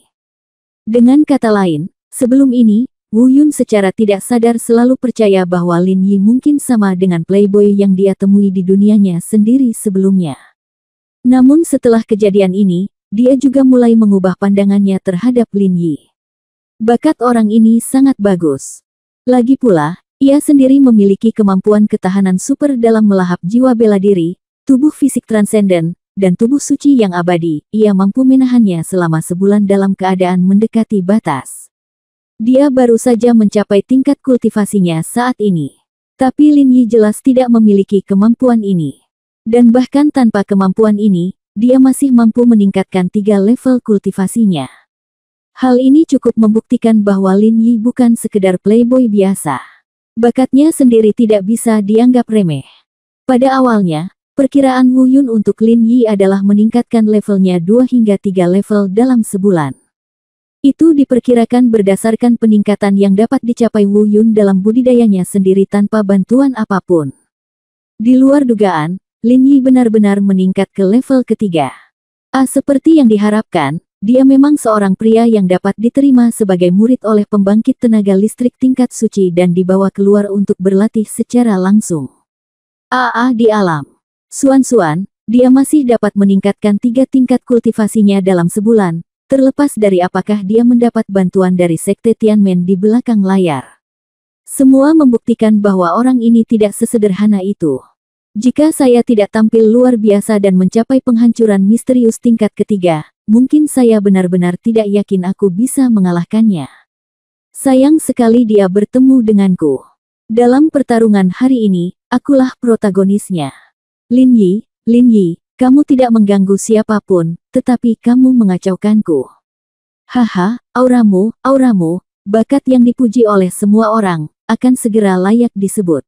Dengan kata lain, sebelum ini, Wu Yun secara tidak sadar selalu percaya bahwa Lin Yi mungkin sama dengan playboy yang dia temui di dunianya sendiri sebelumnya. Namun setelah kejadian ini, dia juga mulai mengubah pandangannya terhadap Lin Yi. Bakat orang ini sangat bagus. Lagi pula, ia sendiri memiliki kemampuan ketahanan super dalam melahap jiwa bela diri, tubuh fisik transenden, dan tubuh suci yang abadi. Ia mampu menahannya selama sebulan dalam keadaan mendekati batas. Dia baru saja mencapai tingkat kultivasinya saat ini. Tapi Lin Yi jelas tidak memiliki kemampuan ini. Dan bahkan tanpa kemampuan ini, dia masih mampu meningkatkan 3 level kultivasinya. Hal ini cukup membuktikan bahwa Lin Yi bukan sekedar playboy biasa. Bakatnya sendiri tidak bisa dianggap remeh. Pada awalnya, perkiraan Wu Yun untuk Lin Yi adalah meningkatkan levelnya 2 hingga 3 level dalam sebulan. Itu diperkirakan berdasarkan peningkatan yang dapat dicapai Wu Yun dalam budidayanya sendiri tanpa bantuan apapun. Di luar dugaan, Lin Yi benar-benar meningkat ke level ketiga. Seperti yang diharapkan, dia memang seorang pria yang dapat diterima sebagai murid oleh pembangkit tenaga listrik tingkat suci dan dibawa keluar untuk berlatih secara langsung. Di alam Suan-Suan, dia masih dapat meningkatkan 3 tingkat kultivasinya dalam sebulan, terlepas dari apakah dia mendapat bantuan dari Sekte Tianmen di belakang layar. Semua membuktikan bahwa orang ini tidak sesederhana itu. Jika saya tidak tampil luar biasa dan mencapai penghancuran misterius tingkat ketiga, mungkin saya benar-benar tidak yakin aku bisa mengalahkannya. Sayang sekali dia bertemu denganku. Dalam pertarungan hari ini, akulah protagonisnya. Lin Yi, kamu tidak mengganggu siapapun, tetapi kamu mengacaukanku. Haha, auramu, bakat yang dipuji oleh semua orang, akan segera layak disebut.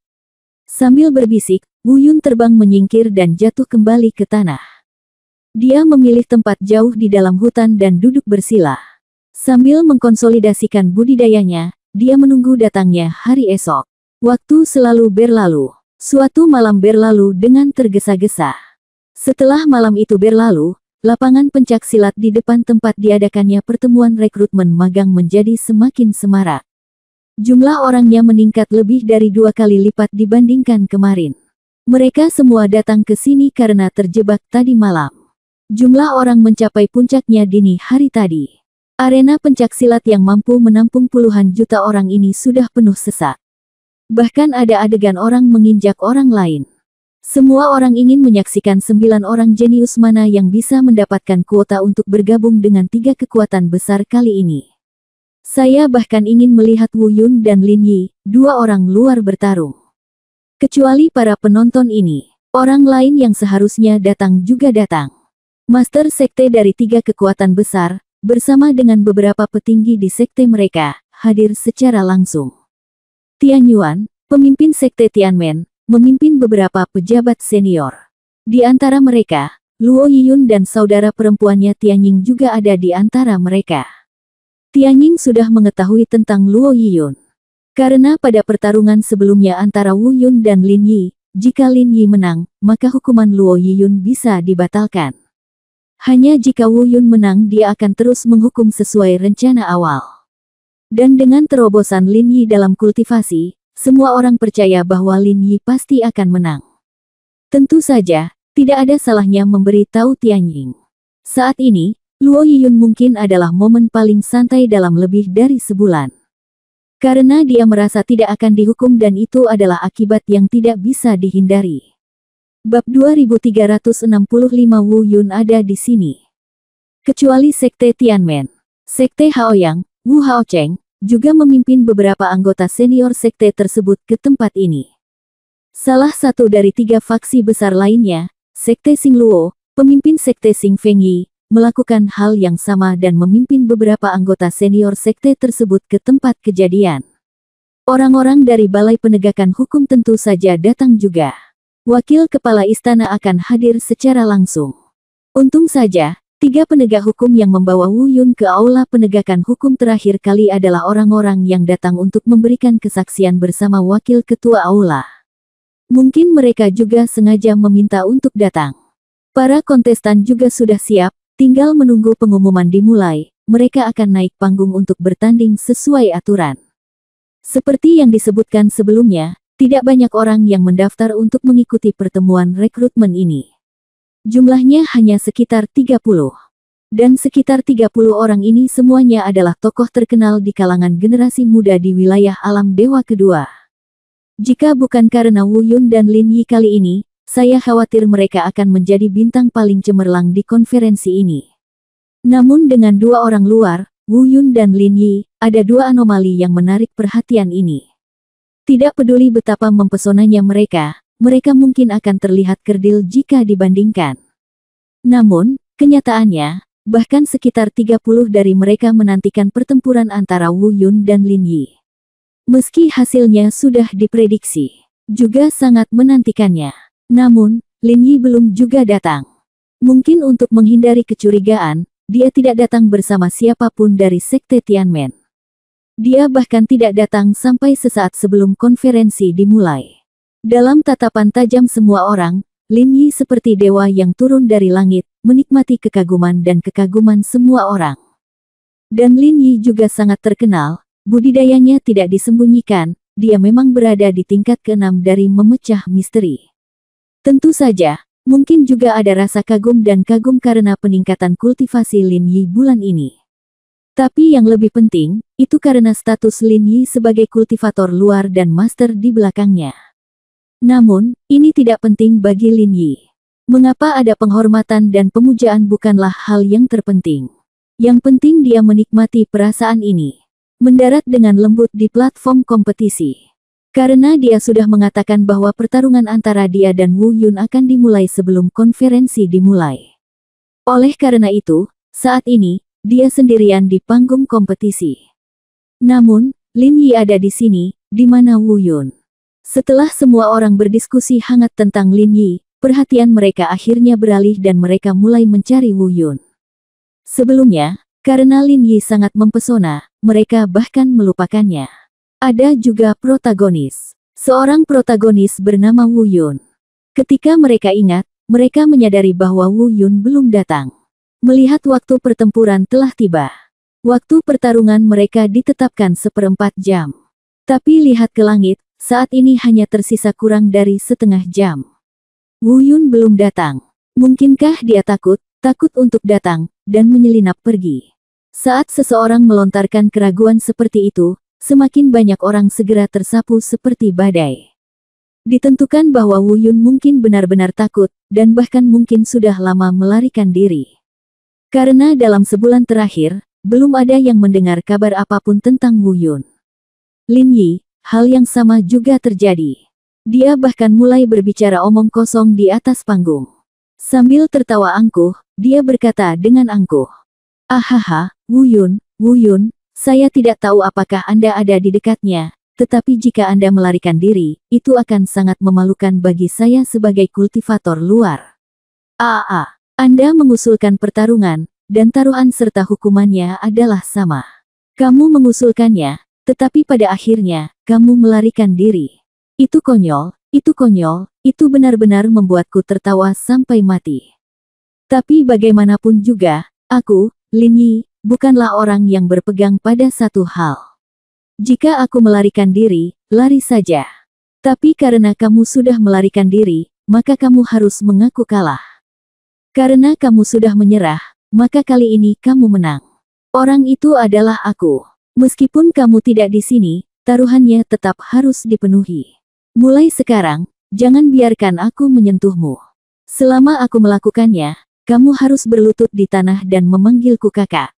Sambil berbisik, Wu Yun terbang menyingkir dan jatuh kembali ke tanah. Dia memilih tempat jauh di dalam hutan dan duduk bersila. Sambil mengkonsolidasikan budidayanya, dia menunggu datangnya hari esok. Waktu selalu berlalu. Suatu malam berlalu dengan tergesa-gesa. Setelah malam itu berlalu, lapangan pencak silat di depan tempat diadakannya pertemuan rekrutmen magang menjadi semakin semarak. Jumlah orangnya meningkat lebih dari 2 kali lipat dibandingkan kemarin. Mereka semua datang ke sini karena terjebak tadi malam. Jumlah orang mencapai puncaknya dini hari tadi. Arena pencak silat yang mampu menampung puluhan juta orang ini sudah penuh sesak. Bahkan ada adegan orang menginjak orang lain. Semua orang ingin menyaksikan 9 orang jenius mana yang bisa mendapatkan kuota untuk bergabung dengan 3 kekuatan besar kali ini. Saya bahkan ingin melihat Wu Yun dan Lin Yi, 2 orang luar bertarung. Kecuali para penonton ini, orang lain yang seharusnya datang juga datang. Master sekte dari 3 kekuatan besar, bersama dengan beberapa petinggi di sekte mereka, hadir secara langsung. Tian Yuan, pemimpin sekte Tianmen, memimpin beberapa pejabat senior. Di antara mereka, Luo Yiyun dan saudara perempuannya Tianying juga ada di antara mereka. Tianying sudah mengetahui tentang Luo Yiyun. Karena pada pertarungan sebelumnya antara Wu Yun dan Lin Yi, jika Lin Yi menang, maka hukuman Luo Yiyun bisa dibatalkan. Hanya jika Wu Yun menang dia akan terus menghukum sesuai rencana awal. Dan dengan terobosan Lin Yi dalam kultivasi, semua orang percaya bahwa Lin Yi pasti akan menang. Tentu saja, tidak ada salahnya memberi tahu Tianying. Saat ini, Luo Yiyun mungkin adalah momen paling santai dalam lebih dari sebulan. Karena dia merasa tidak akan dihukum dan itu adalah akibat yang tidak bisa dihindari. Bab 2365 Wu Yun ada di sini. Kecuali Sekte Tianmen. Sekte Haoyang, Wu Haocheng, juga memimpin beberapa anggota senior sekte tersebut ke tempat ini. Salah satu dari 3 faksi besar lainnya, Sekte Xingluo, pemimpin Sekte Xing Fengyi, melakukan hal yang sama dan memimpin beberapa anggota senior sekte tersebut ke tempat kejadian. Orang-orang dari Balai Penegakan Hukum tentu saja datang juga. Wakil Kepala Istana akan hadir secara langsung. Untung saja, 3 penegak hukum yang membawa Wu Yun ke aula penegakan hukum terakhir kali adalah orang-orang yang datang untuk memberikan kesaksian bersama Wakil Ketua Aula. Mungkin mereka juga sengaja meminta untuk datang. Para kontestan juga sudah siap, tinggal menunggu pengumuman dimulai, mereka akan naik panggung untuk bertanding sesuai aturan. Seperti yang disebutkan sebelumnya, tidak banyak orang yang mendaftar untuk mengikuti pertemuan rekrutmen ini. Jumlahnya hanya sekitar 30. Dan sekitar 30 orang ini semuanya adalah tokoh terkenal di kalangan generasi muda di wilayah alam dewa kedua. Jika bukan karena Wu Yun dan Lin Yi kali ini, saya khawatir mereka akan menjadi bintang paling cemerlang di konferensi ini. Namun dengan 2 orang luar, Wu Yun dan Lin Yi, ada 2 anomali yang menarik perhatian ini. Tidak peduli betapa mempesonanya mereka mungkin akan terlihat kerdil jika dibandingkan. Namun, kenyataannya, bahkan sekitar 30 dari mereka menantikan pertempuran antara Wu Yun dan Lin Yi. Meski hasilnya sudah diprediksi, juga sangat menantikannya. Namun, Lin Yi belum juga datang. Mungkin untuk menghindari kecurigaan, dia tidak datang bersama siapapun dari Sekte Tianmen. Dia bahkan tidak datang sampai sesaat sebelum konferensi dimulai. Dalam tatapan tajam semua orang, Lin Yi seperti dewa yang turun dari langit, menikmati kekaguman dan kekaguman semua orang. Dan Lin Yi juga sangat terkenal, budidayanya tidak disembunyikan, dia memang berada di tingkat ke-6 dari memecah misteri. Tentu saja, mungkin juga ada rasa kagum dan kagum karena peningkatan kultivasi Lin Yi bulan ini. Tapi yang lebih penting, itu karena status Lin Yi sebagai kultivator luar dan master di belakangnya. Namun, ini tidak penting bagi Lin Yi. Mengapa ada penghormatan dan pemujaan bukanlah hal yang terpenting. Yang penting dia menikmati perasaan ini. Mendarat dengan lembut di platform kompetisi. Karena dia sudah mengatakan bahwa pertarungan antara dia dan Wu Yun akan dimulai sebelum konferensi dimulai. Oleh karena itu, saat ini, dia sendirian di panggung kompetisi. Namun, Lin Yi ada di sini, di mana Wu Yun. Setelah semua orang berdiskusi hangat tentang Lin Yi, perhatian mereka akhirnya beralih dan mereka mulai mencari Wu Yun. Sebelumnya, karena Lin Yi sangat mempesona, mereka bahkan melupakannya. Ada juga protagonis. Seorang protagonis bernama Wu Yun. Ketika mereka ingat, mereka menyadari bahwa Wu Yun belum datang. Melihat waktu pertempuran telah tiba. Waktu pertarungan mereka ditetapkan 1/4 jam. Tapi lihat ke langit, saat ini hanya tersisa kurang dari setengah jam. Wu Yun belum datang. Mungkinkah dia takut untuk datang, dan menyelinap pergi? Saat seseorang melontarkan keraguan seperti itu, semakin banyak orang segera tersapu seperti badai. Ditentukan bahwa Wu Yun mungkin benar-benar takut, dan bahkan mungkin sudah lama melarikan diri. Karena dalam sebulan terakhir, belum ada yang mendengar kabar apapun tentang Wu Yun. Lin Yi, hal yang sama juga terjadi. Dia bahkan mulai berbicara omong kosong di atas panggung. Sambil tertawa angkuh, dia berkata dengan angkuh. Ahaha, Wu Yun, saya tidak tahu apakah Anda ada di dekatnya, tetapi jika Anda melarikan diri, itu akan sangat memalukan bagi saya sebagai kultivator luar. Anda mengusulkan pertarungan, dan taruhan serta hukumannya adalah sama. Kamu mengusulkannya, tetapi pada akhirnya, kamu melarikan diri. Itu konyol, itu benar-benar membuatku tertawa sampai mati. Tapi bagaimanapun juga, aku, Lin Yi, bukanlah orang yang berpegang pada satu hal. Jika aku melarikan diri, lari saja. Tapi karena kamu sudah melarikan diri, maka kamu harus mengaku kalah. Karena kamu sudah menyerah, maka kali ini kamu menang. Orang itu adalah aku. Meskipun kamu tidak di sini, taruhannya tetap harus dipenuhi. Mulai sekarang, jangan biarkan aku menyentuhmu. Selama aku melakukannya, kamu harus berlutut di tanah dan memanggilku kakak.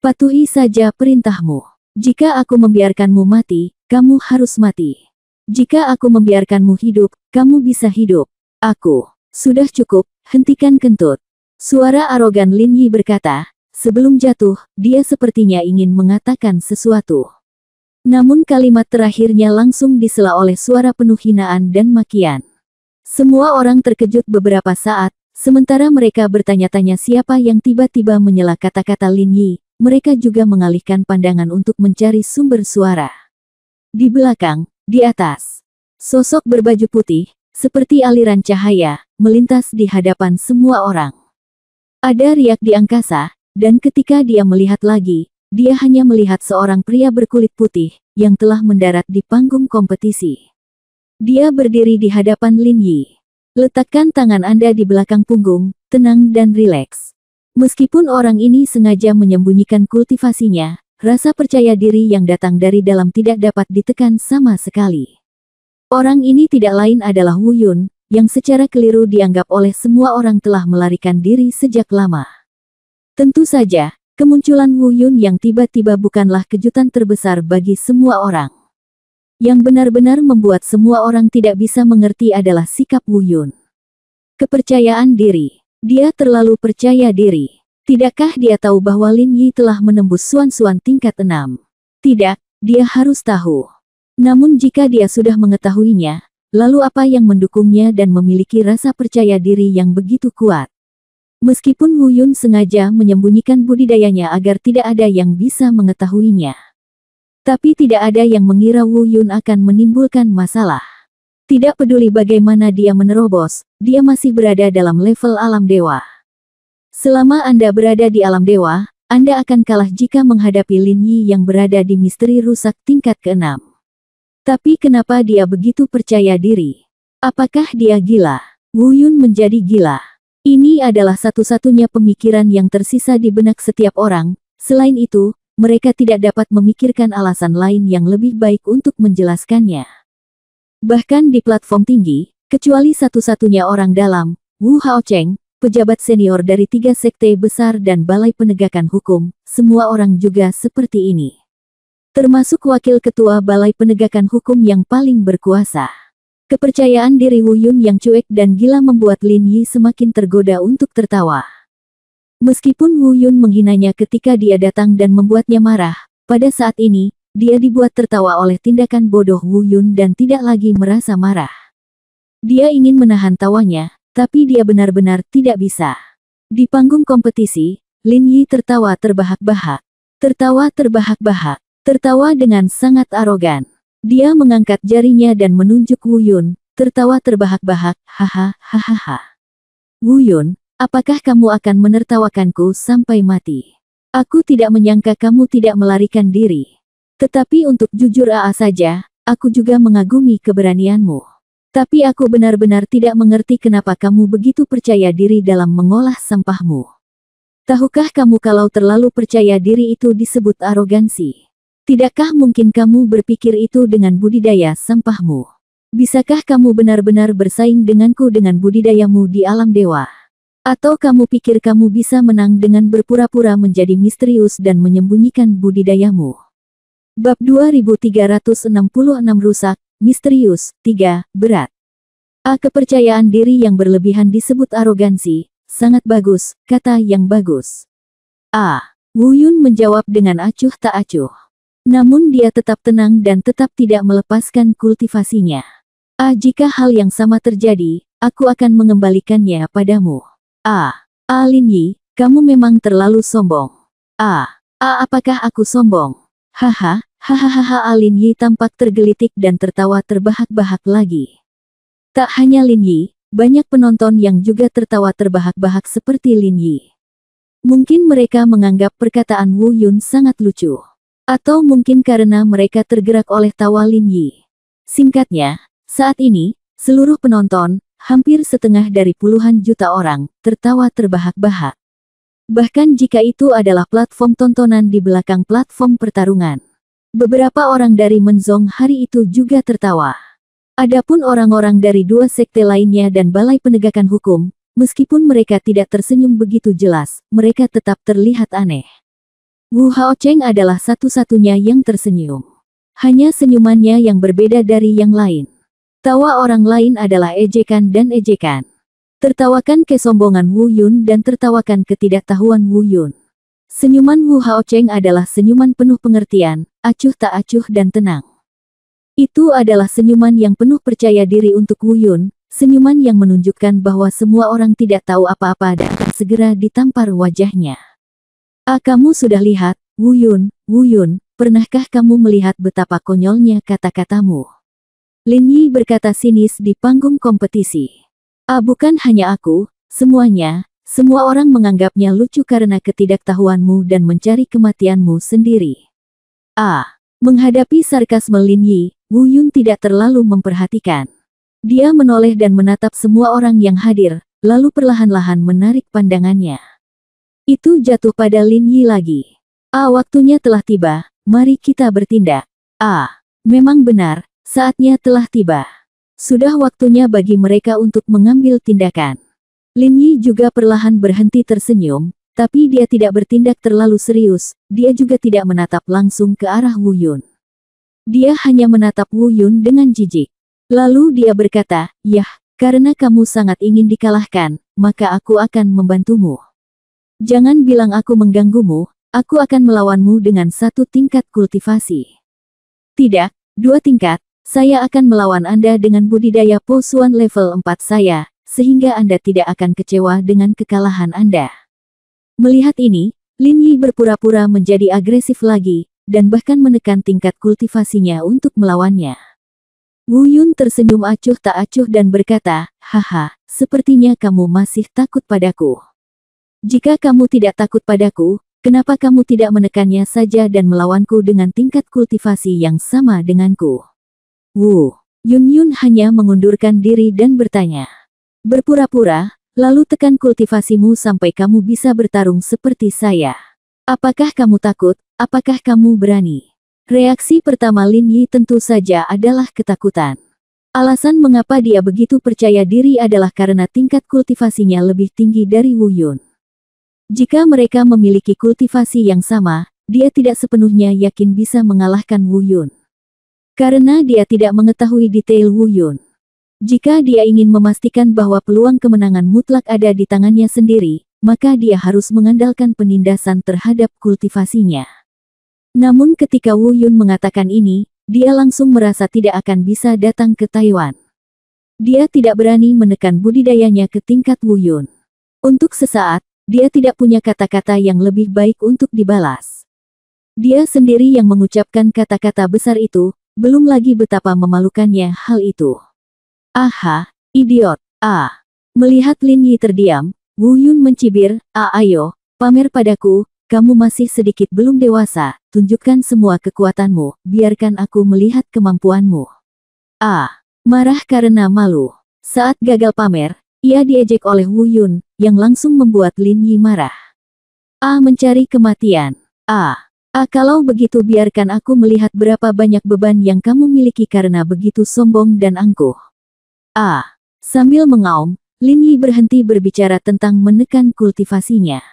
Patuhi saja perintahmu. Jika aku membiarkanmu mati, kamu harus mati. Jika aku membiarkanmu hidup, kamu bisa hidup. Aku. Sudah cukup, hentikan kentut. Suara arogan Lin Yi berkata, sebelum jatuh, dia sepertinya ingin mengatakan sesuatu. Namun kalimat terakhirnya langsung disela oleh suara penuh hinaan dan makian. Semua orang terkejut beberapa saat, sementara mereka bertanya-tanya siapa yang tiba-tiba menyela kata-kata Lin Yi. Mereka juga mengalihkan pandangan untuk mencari sumber suara. Di belakang, di atas, sosok berbaju putih, seperti aliran cahaya, melintas di hadapan semua orang. Ada riak di angkasa, dan ketika dia melihat lagi, dia hanya melihat seorang pria berkulit putih, yang telah mendarat di panggung kompetisi. Dia berdiri di hadapan Lin Yi. Letakkan tangan Anda di belakang punggung, tenang dan rileks. Meskipun orang ini sengaja menyembunyikan kultivasinya, rasa percaya diri yang datang dari dalam tidak dapat ditekan sama sekali. Orang ini tidak lain adalah Wu Yun, yang secara keliru dianggap oleh semua orang telah melarikan diri sejak lama. Tentu saja, kemunculan Wu Yun yang tiba-tiba bukanlah kejutan terbesar bagi semua orang. Yang benar-benar membuat semua orang tidak bisa mengerti adalah sikap Wu Yun. Kepercayaan diri. Dia terlalu percaya diri. Tidakkah dia tahu bahwa Lin Yi telah menembus suan-suan tingkat 6? Tidak, dia harus tahu. Namun jika dia sudah mengetahuinya, lalu apa yang mendukungnya dan memiliki rasa percaya diri yang begitu kuat? Meskipun Wu Yun sengaja menyembunyikan budidayanya agar tidak ada yang bisa mengetahuinya. Tapi tidak ada yang mengira Wu Yun akan menimbulkan masalah. Tidak peduli bagaimana dia menerobos, dia masih berada dalam level alam dewa. Selama Anda berada di alam dewa, Anda akan kalah jika menghadapi Lin Yi yang berada di misteri rusak tingkat ke-6. Tapi kenapa dia begitu percaya diri? Apakah dia gila? Wu Yun menjadi gila. Ini adalah satu-satunya pemikiran yang tersisa di benak setiap orang. Selain itu, mereka tidak dapat memikirkan alasan lain yang lebih baik untuk menjelaskannya. Bahkan di platform tinggi, kecuali satu-satunya orang dalam, Wu Haocheng, pejabat senior dari 3 sekte besar dan balai penegakan hukum, semua orang juga seperti ini. Termasuk wakil ketua balai penegakan hukum yang paling berkuasa. Kepercayaan diri Wu Yun yang cuek dan gila membuat Lin Yi semakin tergoda untuk tertawa. Meskipun Wu Yun menghinanya ketika dia datang dan membuatnya marah, pada saat ini, dia dibuat tertawa oleh tindakan bodoh Wu Yun dan tidak lagi merasa marah. Dia ingin menahan tawanya, tapi dia benar-benar tidak bisa. Di panggung kompetisi, Lin Yi tertawa terbahak-bahak. Tertawa terbahak-bahak. Tertawa dengan sangat arogan. Dia mengangkat jarinya dan menunjuk Wu Yun, tertawa terbahak-bahak, haha, hahaha. Wu Yun, apakah kamu akan menertawakanku sampai mati? Aku tidak menyangka kamu tidak melarikan diri. Tetapi untuk jujur saja, aku juga mengagumi keberanianmu. Tapi aku benar-benar tidak mengerti kenapa kamu begitu percaya diri dalam mengolah sampahmu. Tahukah kamu kalau terlalu percaya diri itu disebut arogansi? Tidakkah mungkin kamu berpikir itu dengan budidaya sampahmu? Bisakah kamu benar-benar bersaing denganku dengan budidayamu di alam dewa? Atau kamu pikir kamu bisa menang dengan berpura-pura menjadi misterius dan menyembunyikan budidayamu? Bab 2366 rusak, misterius, 3, berat. Kepercayaan diri yang berlebihan disebut arogansi. Sangat bagus, kata yang bagus. Wu Yun menjawab dengan acuh tak acuh. Namun dia tetap tenang dan tetap tidak melepaskan kultivasinya. Jika hal yang sama terjadi, aku akan mengembalikannya padamu. Lin Yi, kamu memang terlalu sombong. Apakah aku sombong? Haha, hahaha. Lin Yi tampak tergelitik dan tertawa terbahak-bahak lagi. Tak hanya Lin Yi, banyak penonton yang juga tertawa terbahak-bahak seperti Lin Yi. Mungkin mereka menganggap perkataan Wu Yun sangat lucu. Atau mungkin karena mereka tergerak oleh tawa Lin Yi. Singkatnya, saat ini, seluruh penonton, hampir setengah dari puluhan juta orang, tertawa terbahak-bahak. Bahkan jika itu adalah platform tontonan di belakang platform pertarungan. Beberapa orang dari Menzong hari itu juga tertawa. Adapun orang-orang dari dua sekte lainnya dan Balai Penegakan Hukum, meskipun mereka tidak tersenyum begitu jelas, mereka tetap terlihat aneh. Wu Haocheng adalah satu-satunya yang tersenyum. Hanya senyumannya yang berbeda dari yang lain. Tawa orang lain adalah ejekan dan ejekan. Tertawakan kesombongan Wu Yun dan tertawakan ketidaktahuan Wu Yun. Senyuman Wu Haocheng adalah senyuman penuh pengertian, acuh tak acuh dan tenang. Itu adalah senyuman yang penuh percaya diri untuk Wu Yun, senyuman yang menunjukkan bahwa semua orang tidak tahu apa-apa dan akan segera ditampar wajahnya. Kamu sudah lihat, Wu Yun, pernahkah kamu melihat betapa konyolnya kata-katamu? Lin Yi berkata sinis di panggung kompetisi. Bukan hanya aku, semuanya, semua orang menganggapnya lucu karena ketidaktahuanmu dan mencari kematianmu sendiri. Menghadapi sarkasme Lin Yi, Wu Yun tidak terlalu memperhatikan. Dia menoleh dan menatap semua orang yang hadir, lalu perlahan-lahan menarik pandangannya. Itu jatuh pada Lin Yi lagi. Waktunya telah tiba, mari kita bertindak. Memang benar, saatnya telah tiba. Sudah waktunya bagi mereka untuk mengambil tindakan. Lin Yi juga perlahan berhenti tersenyum, tapi dia tidak bertindak terlalu serius, dia juga tidak menatap langsung ke arah Wu Yun. Dia hanya menatap Wu Yun dengan jijik. Lalu dia berkata, "Yah, karena kamu sangat ingin dikalahkan, maka aku akan membantumu. Jangan bilang aku mengganggumu, aku akan melawanmu dengan 1 tingkat kultivasi. Tidak, 2 tingkat. Saya akan melawan Anda dengan budidaya Po Xuan level 4 saya, sehingga Anda tidak akan kecewa dengan kekalahan Anda." Melihat ini, Lin Yi berpura-pura menjadi agresif lagi, dan bahkan menekan tingkat kultivasinya untuk melawannya. Wu Yun tersenyum acuh tak acuh dan berkata, "Haha, sepertinya kamu masih takut padaku. Jika kamu tidak takut padaku, kenapa kamu tidak menekannya saja dan melawanku dengan tingkat kultivasi yang sama denganku?" Wu Yun hanya mengundurkan diri dan bertanya, "Berpura-pura, lalu tekan kultivasimu sampai kamu bisa bertarung seperti saya. Apakah kamu takut? Apakah kamu berani?" Reaksi pertama Lin Yi tentu saja adalah ketakutan. Alasan mengapa dia begitu percaya diri adalah karena tingkat kultivasinya lebih tinggi dari Wu Yun. Jika mereka memiliki kultivasi yang sama, dia tidak sepenuhnya yakin bisa mengalahkan Wu Yun. Karena dia tidak mengetahui detail Wu Yun. Jika dia ingin memastikan bahwa peluang kemenangan mutlak ada di tangannya sendiri, maka dia harus mengandalkan penindasan terhadap kultivasinya. Namun ketika Wu Yun mengatakan ini, dia langsung merasa tidak akan bisa datang ke Taiwan. Dia tidak berani menekan budidayanya ke tingkat Wu Yun. Untuk sesaat, dia tidak punya kata-kata yang lebih baik untuk dibalas. Dia sendiri yang mengucapkan kata-kata besar itu, belum lagi betapa memalukannya hal itu. Idiot. Melihat Lin Yi terdiam, Wu Yun mencibir, "Ayo, pamer padaku, kamu masih sedikit belum dewasa, tunjukkan semua kekuatanmu, biarkan aku melihat kemampuanmu." Marah karena malu. Saat gagal pamer, ia diejek oleh Wu Yun, yang langsung membuat Lin Yi marah. Mencari kematian. Kalau begitu biarkan aku melihat berapa banyak beban yang kamu miliki karena begitu sombong dan angkuh. Sambil mengaum, Lin Yi berhenti berbicara tentang menekan kultivasinya.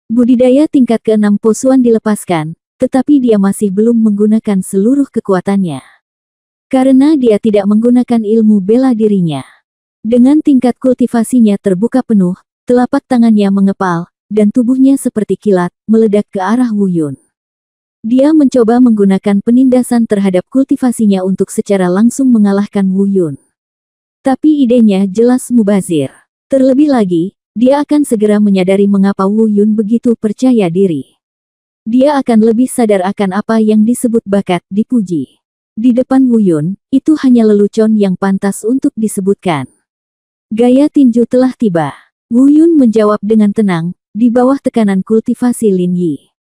Budidaya tingkat ke-6 Po Xuan dilepaskan, tetapi dia masih belum menggunakan seluruh kekuatannya. Karena dia tidak menggunakan ilmu bela dirinya. Dengan tingkat kultivasinya terbuka penuh, telapak tangannya mengepal, dan tubuhnya seperti kilat, meledak ke arah Wu Yun. Dia mencoba menggunakan penindasan terhadap kultivasinya untuk secara langsung mengalahkan Wu Yun. Tapi idenya jelas mubazir. Terlebih lagi, dia akan segera menyadari mengapa Wu Yun begitu percaya diri. Dia akan lebih sadar akan apa yang disebut bakat dipuji. Di depan Wu Yun, itu hanya lelucon yang pantas untuk disebutkan. Gaya tinju telah tiba. Wu Yun menjawab dengan tenang, di bawah tekanan kultivasi Lin Yi.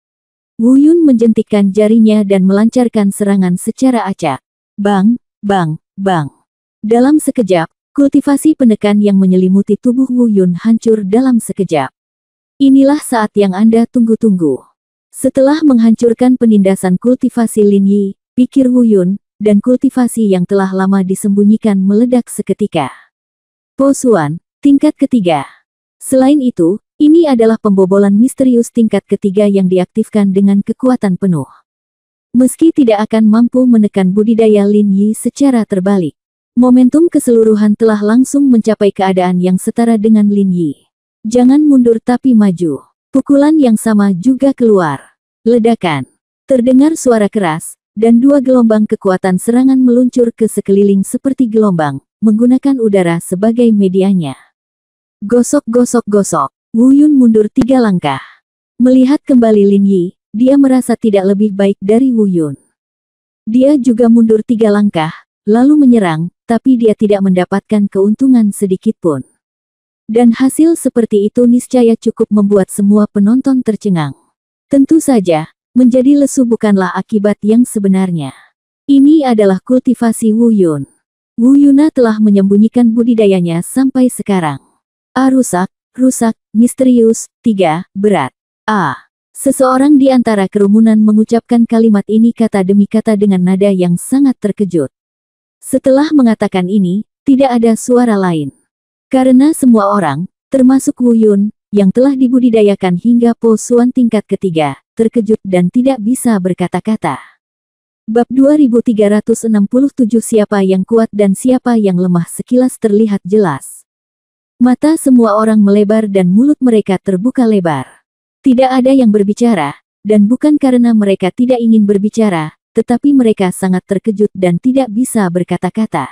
Wu Yun menjentikkan jarinya dan melancarkan serangan secara acak. Bang, bang, bang. Dalam sekejap, Kultivasi penekan yang menyelimuti tubuh Wu Yun hancur dalam sekejap. Inilah saat yang Anda tunggu-tunggu. Setelah menghancurkan penindasan kultivasi Lin Yi, pikir Wu Yun, dan kultivasi yang telah lama disembunyikan meledak seketika. Po Xuan, tingkat ketiga. Selain itu, ini adalah pembobolan misterius tingkat ketiga yang diaktifkan dengan kekuatan penuh. Meski tidak akan mampu menekan budidaya Lin Yi secara terbalik, momentum keseluruhan telah langsung mencapai keadaan yang setara dengan Lin Yi. Jangan mundur tapi maju. Pukulan yang sama juga keluar. Ledakan. Terdengar suara keras, dan dua gelombang kekuatan serangan meluncur ke sekeliling seperti gelombang, menggunakan udara sebagai medianya. Gosok-gosok-gosok. Wu Yun mundur 3 langkah. Melihat kembali Lin Yi, dia merasa tidak lebih baik dari Wu Yun. Dia juga mundur 3 langkah, lalu menyerang, tapi dia tidak mendapatkan keuntungan sedikitpun. Dan hasil seperti itu niscaya cukup membuat semua penonton tercengang. Tentu saja, menjadi lesu bukanlah akibat yang sebenarnya. Ini adalah kultivasi Wu Yun. Wu Yuna telah menyembunyikan budidayanya sampai sekarang. Rusak, misterius, 3, berat. Seseorang di antara kerumunan mengucapkan kalimat ini kata demi kata dengan nada yang sangat terkejut. Setelah mengatakan ini, tidak ada suara lain. Karena semua orang, termasuk Wu Yun, yang telah dibudidayakan hingga Po Xuan tingkat ketiga, terkejut dan tidak bisa berkata-kata. Bab 2367 Siapa yang kuat dan siapa yang lemah sekilas terlihat jelas. Mata semua orang melebar dan mulut mereka terbuka lebar. Tidak ada yang berbicara, dan bukan karena mereka tidak ingin berbicara, tetapi mereka sangat terkejut dan tidak bisa berkata-kata.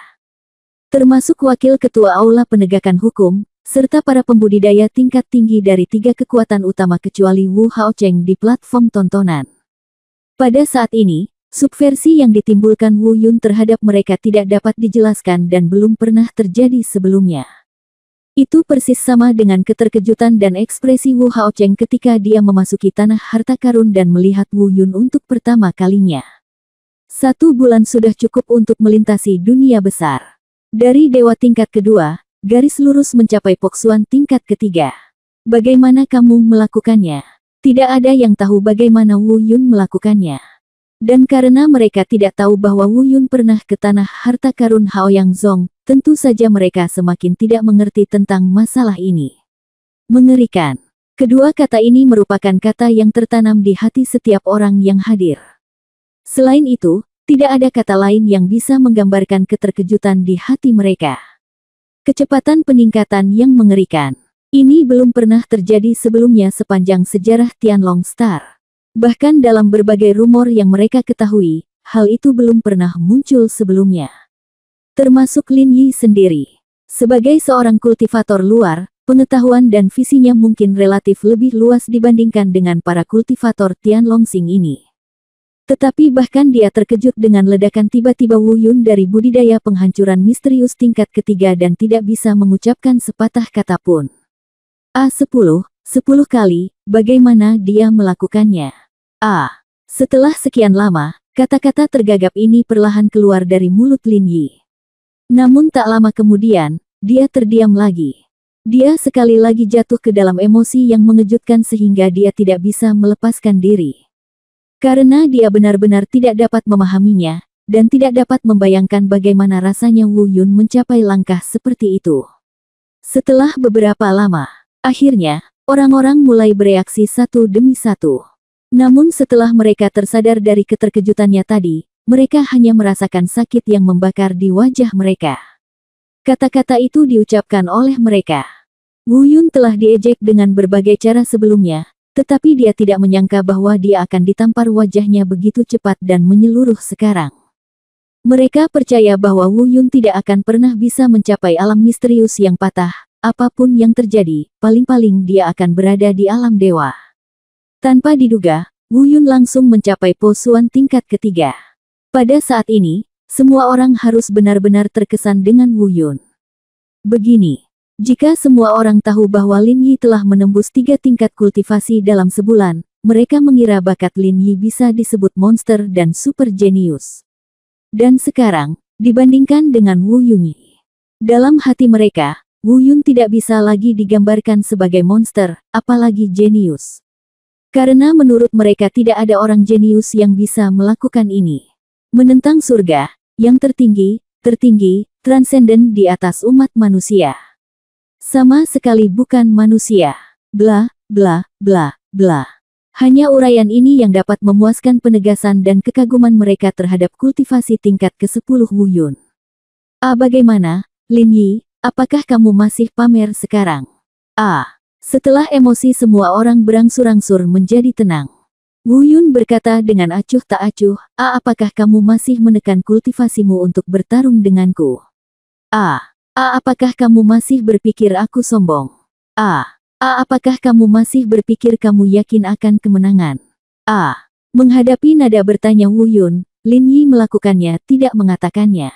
Termasuk Wakil Ketua Aula Penegakan Hukum, serta para pembudidaya tingkat tinggi dari 3 kekuatan utama kecuali Wu Haocheng di platform tontonan. Pada saat ini, subversi yang ditimbulkan Wu Yun terhadap mereka tidak dapat dijelaskan dan belum pernah terjadi sebelumnya. Itu persis sama dengan keterkejutan dan ekspresi Wu Haocheng ketika dia memasuki tanah harta karun dan melihat Wu Yun untuk pertama kalinya. 1 bulan sudah cukup untuk melintasi dunia besar. Dari dewa tingkat kedua, garis lurus mencapai Po Xuan tingkat ketiga. Bagaimana kamu melakukannya? Tidak ada yang tahu bagaimana Wu Yun melakukannya. Dan karena mereka tidak tahu bahwa Wu Yun pernah ke tanah harta karun Haoyang Zong, tentu saja mereka semakin tidak mengerti tentang masalah ini. Mengerikan. Kedua kata ini merupakan kata yang tertanam di hati setiap orang yang hadir. Selain itu, tidak ada kata lain yang bisa menggambarkan keterkejutan di hati mereka. Kecepatan peningkatan yang mengerikan. Ini belum pernah terjadi sebelumnya sepanjang sejarah Tianlong Star. Bahkan dalam berbagai rumor yang mereka ketahui, hal itu belum pernah muncul sebelumnya. Termasuk Lin Yi sendiri. Sebagai seorang kultivator luar, pengetahuan dan visinya mungkin relatif lebih luas dibandingkan dengan para kultivator Tianlongsing ini. Tetapi bahkan dia terkejut dengan ledakan tiba-tiba Wu Yun dari budidaya penghancuran misterius tingkat ketiga dan tidak bisa mengucapkan sepatah kata pun. 10 kali, bagaimana dia melakukannya? Setelah sekian lama, kata-kata tergagap ini perlahan keluar dari mulut Lin Yi. Namun tak lama kemudian, dia terdiam lagi. Dia sekali lagi jatuh ke dalam emosi yang mengejutkan sehingga dia tidak bisa melepaskan diri. Karena dia benar-benar tidak dapat memahaminya, dan tidak dapat membayangkan bagaimana rasanya Wu Yun mencapai langkah seperti itu. Setelah beberapa lama, akhirnya, orang-orang mulai bereaksi satu demi satu. Namun setelah mereka tersadar dari keterkejutannya tadi, mereka hanya merasakan sakit yang membakar di wajah mereka. Kata-kata itu diucapkan oleh mereka. Wu Yun telah diejek dengan berbagai cara sebelumnya, tetapi dia tidak menyangka bahwa dia akan ditampar wajahnya begitu cepat dan menyeluruh sekarang. Mereka percaya bahwa Wu Yun tidak akan pernah bisa mencapai alam misterius yang patah, apapun yang terjadi, paling-paling dia akan berada di alam dewa. Tanpa diduga, Wu Yun langsung mencapai Po Xuan tingkat ketiga. Pada saat ini, semua orang harus benar-benar terkesan dengan Wu Yun. Begini. Jika semua orang tahu bahwa Lin Yi telah menembus 3 tingkat kultivasi dalam sebulan, mereka mengira bakat Lin Yi bisa disebut monster dan super jenius. Dan sekarang, dibandingkan dengan Wu Yun, Dalam hati mereka, Wu Yun tidak bisa lagi digambarkan sebagai monster, apalagi jenius. Karena menurut mereka tidak ada orang jenius yang bisa melakukan ini. Menentang surga, yang tertinggi, transenden di atas umat manusia. Sama sekali bukan manusia. Bla, bla, bla, bla. Hanya uraian ini yang dapat memuaskan penegasan dan kekaguman mereka terhadap kultivasi tingkat ke-10 Wu Yun. Bagaimana, Lin Yi, apakah kamu masih pamer sekarang? Setelah emosi semua orang berangsur-angsur menjadi tenang. Wu Yun berkata dengan acuh tak acuh, apakah kamu masih menekan kultivasimu untuk bertarung denganku? Apakah kamu masih berpikir aku sombong? Apakah kamu masih berpikir kamu yakin akan kemenangan? Menghadapi nada bertanya Wu Yun, Lin Yi melakukannya tidak mengatakannya.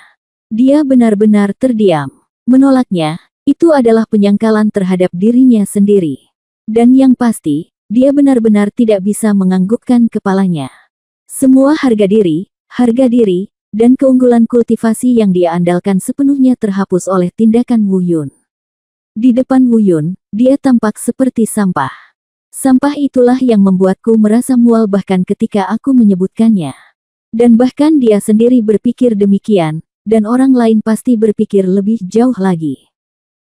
Dia benar-benar terdiam. Menolaknya, itu adalah penyangkalan terhadap dirinya sendiri. Dan yang pasti, dia benar-benar tidak bisa menganggukkan kepalanya. Semua harga diri, dan keunggulan kultivasi yang dia andalkan sepenuhnya terhapus oleh tindakan Wu Yun. Di depan Wu Yun, dia tampak seperti sampah. Sampah itulah yang membuatku merasa mual bahkan ketika aku menyebutkannya. Dan bahkan dia sendiri berpikir demikian, dan orang lain pasti berpikir lebih jauh lagi.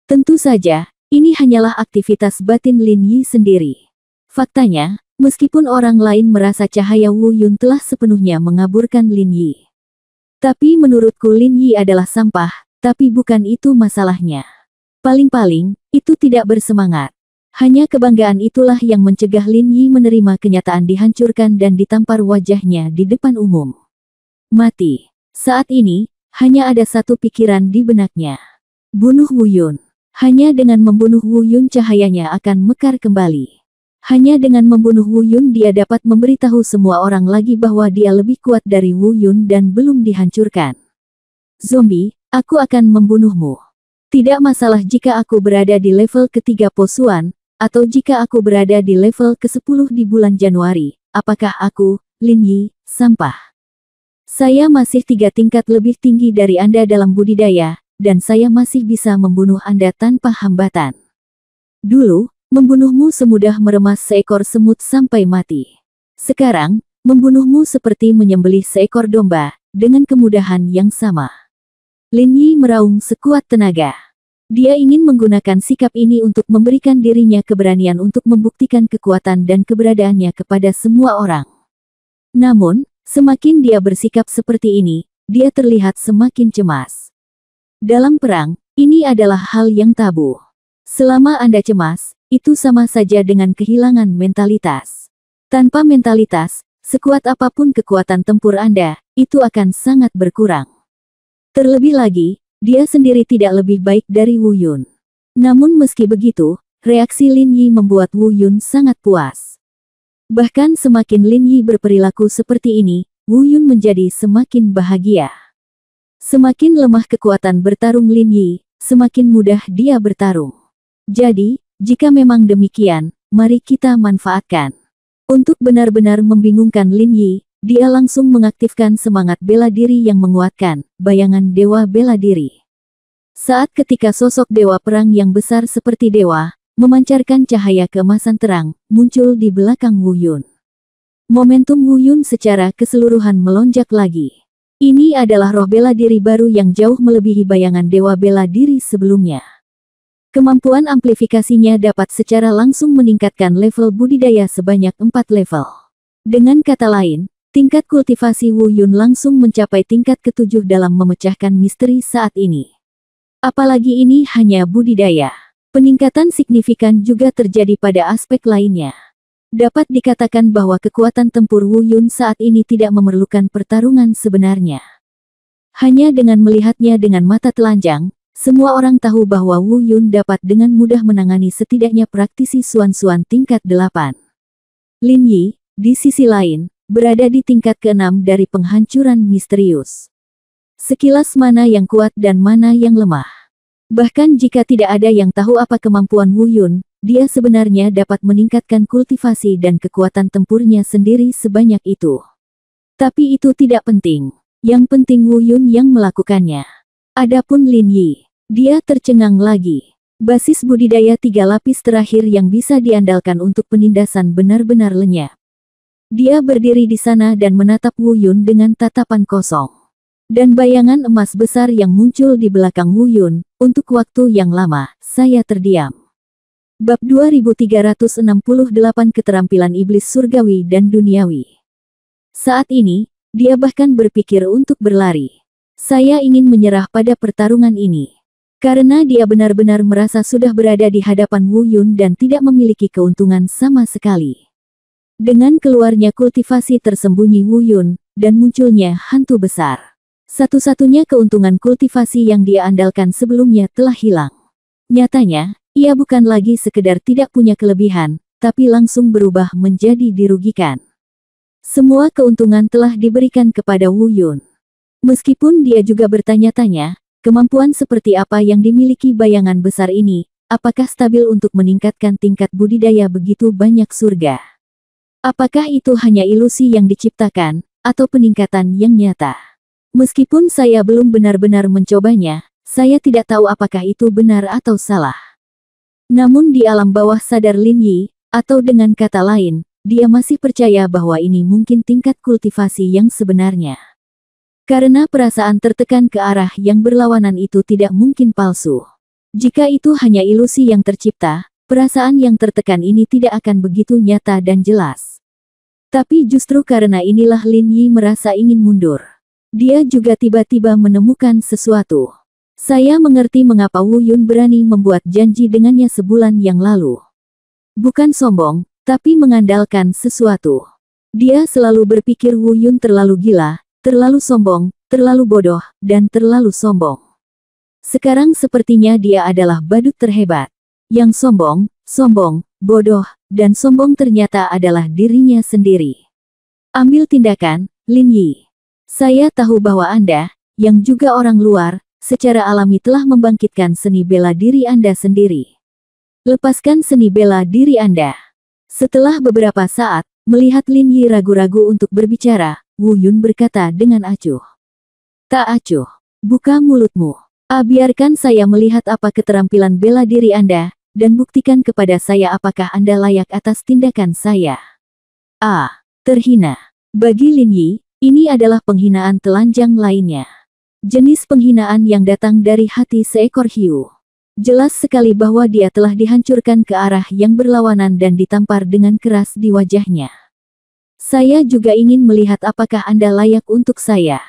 Tentu saja, ini hanyalah aktivitas batin Lin Yi sendiri. Faktanya, meskipun orang lain merasa cahaya Wu Yun telah sepenuhnya mengaburkan Lin Yi. Tapi menurutku Lin Yi adalah sampah, tapi bukan itu masalahnya. Paling-paling, itu tidak bersemangat. Hanya kebanggaan itulah yang mencegah Lin Yi menerima kenyataan dihancurkan dan ditampar wajahnya di depan umum. Mati. Saat ini, hanya ada satu pikiran di benaknya. Bunuh Wu Yun. Hanya dengan membunuh Wu Yun cahayanya akan mekar kembali. Hanya dengan membunuh Wu Yun dia dapat memberitahu semua orang lagi bahwa dia lebih kuat dari Wu Yun dan belum dihancurkan. Zombie, aku akan membunuhmu. Tidak masalah jika aku berada di level ketiga Posuan, atau jika aku berada di level ke-10 di bulan Januari, apakah aku, Lin Yi, sampah? Saya masih 3 tingkat lebih tinggi dari Anda dalam budidaya, dan saya masih bisa membunuh Anda tanpa hambatan. Dulu, membunuhmu semudah meremas seekor semut sampai mati. Sekarang, membunuhmu seperti menyembelih seekor domba, dengan kemudahan yang sama. Lin Yi meraung sekuat tenaga. Dia ingin menggunakan sikap ini untuk memberikan dirinya keberanian untuk membuktikan kekuatan dan keberadaannya kepada semua orang. Namun, semakin dia bersikap seperti ini, dia terlihat semakin cemas. Dalam perang, ini adalah hal yang tabu. Selama Anda cemas, itu sama saja dengan kehilangan mentalitas. Tanpa mentalitas, sekuat apapun kekuatan tempur Anda, itu akan sangat berkurang. Terlebih lagi, dia sendiri tidak lebih baik dari Wu Yun. Namun meski begitu, reaksi Lin Yi membuat Wu Yun sangat puas. Bahkan semakin Lin Yi berperilaku seperti ini, Wu Yun menjadi semakin bahagia. Semakin lemah kekuatan bertarung Lin Yi, semakin mudah dia bertarung. Jadi, jika memang demikian, mari kita manfaatkan. Untuk benar-benar membingungkan Lin Yi, dia langsung mengaktifkan semangat bela diri yang menguatkan, bayangan dewa bela diri. Saat ketika sosok dewa perang yang besar seperti dewa, memancarkan cahaya keemasan terang, muncul di belakang Wu Yun. Momentum Wu Yun secara keseluruhan melonjak lagi. Ini adalah roh bela diri baru yang jauh melebihi bayangan dewa bela diri sebelumnya. Kemampuan amplifikasinya dapat secara langsung meningkatkan level budidaya sebanyak 4 level. Dengan kata lain, tingkat kultivasi Wu Yun langsung mencapai tingkat ke-7 dalam memecahkan misteri saat ini. Apalagi ini hanya budidaya. Peningkatan signifikan juga terjadi pada aspek lainnya. Dapat dikatakan bahwa kekuatan tempur Wu Yun saat ini tidak memerlukan pertarungan sebenarnya. Hanya dengan melihatnya dengan mata telanjang, semua orang tahu bahwa Wu Yun dapat dengan mudah menangani setidaknya praktisi suan-suan tingkat 8. Lin Yi, di sisi lain, berada di tingkat ke-6 dari penghancuran misterius. Sekilas mana yang kuat dan mana yang lemah. Bahkan jika tidak ada yang tahu apa kemampuan Wu Yun, dia sebenarnya dapat meningkatkan kultivasi dan kekuatan tempurnya sendiri sebanyak itu. Tapi itu tidak penting. Yang penting Wu Yun yang melakukannya. Adapun Lin Yi, Dia tercengang lagi. Basis budidaya 3 lapis terakhir yang bisa diandalkan untuk penindasan benar-benar lenyap. Dia berdiri di sana dan menatap Wu Yun dengan tatapan kosong. Dan bayangan emas besar yang muncul di belakang Wu Yun. Untuk waktu yang lama, saya terdiam. Bab 2368 Keterampilan Iblis Surgawi dan Duniawi. Saat ini, dia bahkan berpikir untuk berlari. Saya ingin menyerah pada pertarungan ini. Karena dia benar-benar merasa sudah berada di hadapan Wu Yun dan tidak memiliki keuntungan sama sekali. Dengan keluarnya kultivasi tersembunyi Wu Yun, dan munculnya hantu besar. Satu-satunya keuntungan kultivasi yang dia andalkan sebelumnya telah hilang. Nyatanya, ia bukan lagi sekedar tidak punya kelebihan, tapi langsung berubah menjadi dirugikan. Semua keuntungan telah diberikan kepada Wu Yun. Meskipun dia juga bertanya-tanya, kemampuan seperti apa yang dimiliki bayangan besar ini, apakah stabil untuk meningkatkan tingkat budidaya begitu banyak surga? Apakah itu hanya ilusi yang diciptakan, atau peningkatan yang nyata? Meskipun saya belum benar-benar mencobanya, saya tidak tahu apakah itu benar atau salah. Namun di alam bawah sadar Lin Yi, atau dengan kata lain, dia masih percaya bahwa ini mungkin tingkat kultivasi yang sebenarnya. Karena perasaan tertekan ke arah yang berlawanan itu tidak mungkin palsu. Jika itu hanya ilusi yang tercipta, perasaan yang tertekan ini tidak akan begitu nyata dan jelas. Tapi justru karena inilah Lin Yi merasa ingin mundur. Dia juga tiba-tiba menemukan sesuatu. Saya mengerti mengapa Wu Yun berani membuat janji dengannya sebulan yang lalu. Bukan sombong, tapi mengandalkan sesuatu. Dia selalu berpikir Wu Yun terlalu gila, terlalu sombong, terlalu bodoh, dan terlalu sombong. Sekarang sepertinya dia adalah badut terhebat. Yang sombong, bodoh, dan sombong ternyata adalah dirinya sendiri. Ambil tindakan, Lin Yi. Saya tahu bahwa Anda, yang juga orang luar, secara alami telah membangkitkan seni bela diri Anda sendiri. Lepaskan seni bela diri Anda. Setelah beberapa saat, melihat Lin Yi ragu-ragu untuk berbicara, Wu Yun berkata dengan acuh. Tak acuh. Buka mulutmu. Biarkan saya melihat apa keterampilan bela diri Anda, dan buktikan kepada saya apakah Anda layak atas tindakan saya. Terhina. Bagi Lin Yi, ini adalah penghinaan telanjang lainnya. Jenis penghinaan yang datang dari hati seekor hiu. Jelas sekali bahwa dia telah dihancurkan ke arah yang berlawanan dan ditampar dengan keras di wajahnya. Saya juga ingin melihat apakah Anda layak untuk saya.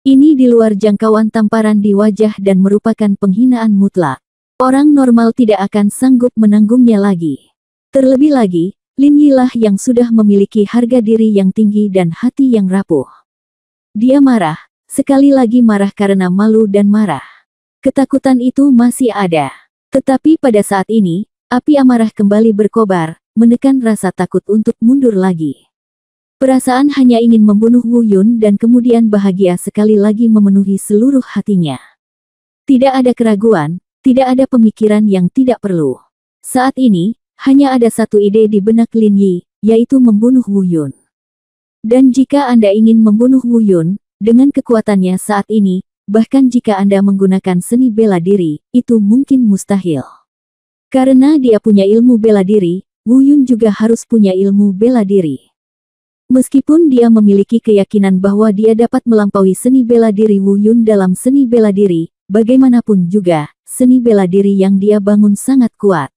Ini di luar jangkauan tamparan di wajah dan merupakan penghinaan mutlak. Orang normal tidak akan sanggup menanggungnya lagi. Terlebih lagi, Lin Yi lah yang sudah memiliki harga diri yang tinggi dan hati yang rapuh. Dia marah, sekali lagi marah karena malu dan marah. Ketakutan itu masih ada. Tetapi pada saat ini, api amarah kembali berkobar, menekan rasa takut untuk mundur lagi. Perasaan hanya ingin membunuh Wu Yun dan kemudian bahagia sekali lagi memenuhi seluruh hatinya. Tidak ada keraguan, tidak ada pemikiran yang tidak perlu. Saat ini, hanya ada satu ide di benak Lin Yi, yaitu membunuh Wu Yun. Dan jika Anda ingin membunuh Wu Yun, dengan kekuatannya saat ini, bahkan jika Anda menggunakan seni bela diri, itu mungkin mustahil. Karena dia punya ilmu bela diri, Wu Yun juga harus punya ilmu bela diri. Meskipun dia memiliki keyakinan bahwa dia dapat melampaui seni bela diri Wu Yun dalam seni bela diri, bagaimanapun juga, seni bela diri yang dia bangun sangat kuat.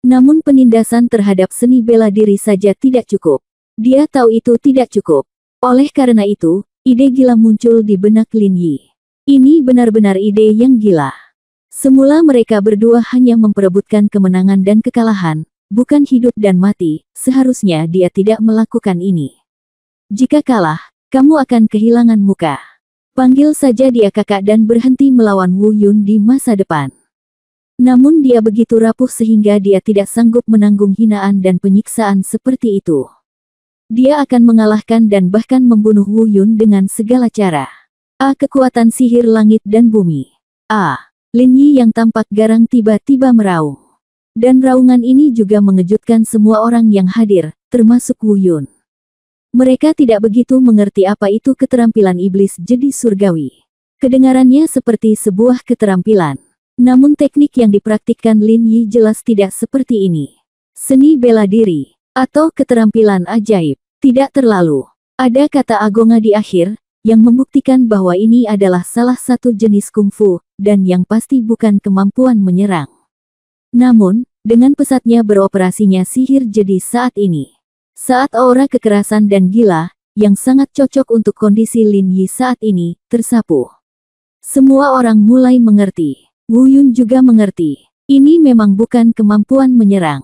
Namun penindasan terhadap seni bela diri saja tidak cukup. Dia tahu itu tidak cukup. Oleh karena itu, ide gila muncul di benak Lin Yi. Ini benar-benar ide yang gila. Semula mereka berdua hanya memperebutkan kemenangan dan kekalahan, bukan hidup dan mati. Seharusnya dia tidak melakukan ini. Jika kalah, kamu akan kehilangan muka. Panggil saja dia kakak dan berhenti melawan Wu Yun di masa depan. Namun dia begitu rapuh sehingga dia tidak sanggup menanggung hinaan dan penyiksaan seperti itu. Dia akan mengalahkan dan bahkan membunuh Wu Yun dengan segala cara. Kekuatan sihir langit dan bumi. Lin Yi yang tampak garang tiba-tiba meraung. Dan raungan ini juga mengejutkan semua orang yang hadir, termasuk Wu Yun. Mereka tidak begitu mengerti apa itu keterampilan iblis jadi surgawi. Kedengarannya seperti sebuah keterampilan. Namun teknik yang dipraktikkan Lin Yi jelas tidak seperti ini. Seni bela diri, atau keterampilan ajaib, tidak terlalu. Ada kata agonga di akhir, yang membuktikan bahwa ini adalah salah satu jenis kungfu, dan yang pasti bukan kemampuan menyerang. Namun, dengan pesatnya beroperasinya sihir jadi saat ini. Saat aura kekerasan dan gila, yang sangat cocok untuk kondisi Lin Yi saat ini, tersapu. Semua orang mulai mengerti. Wu Yun juga mengerti. Ini memang bukan kemampuan menyerang.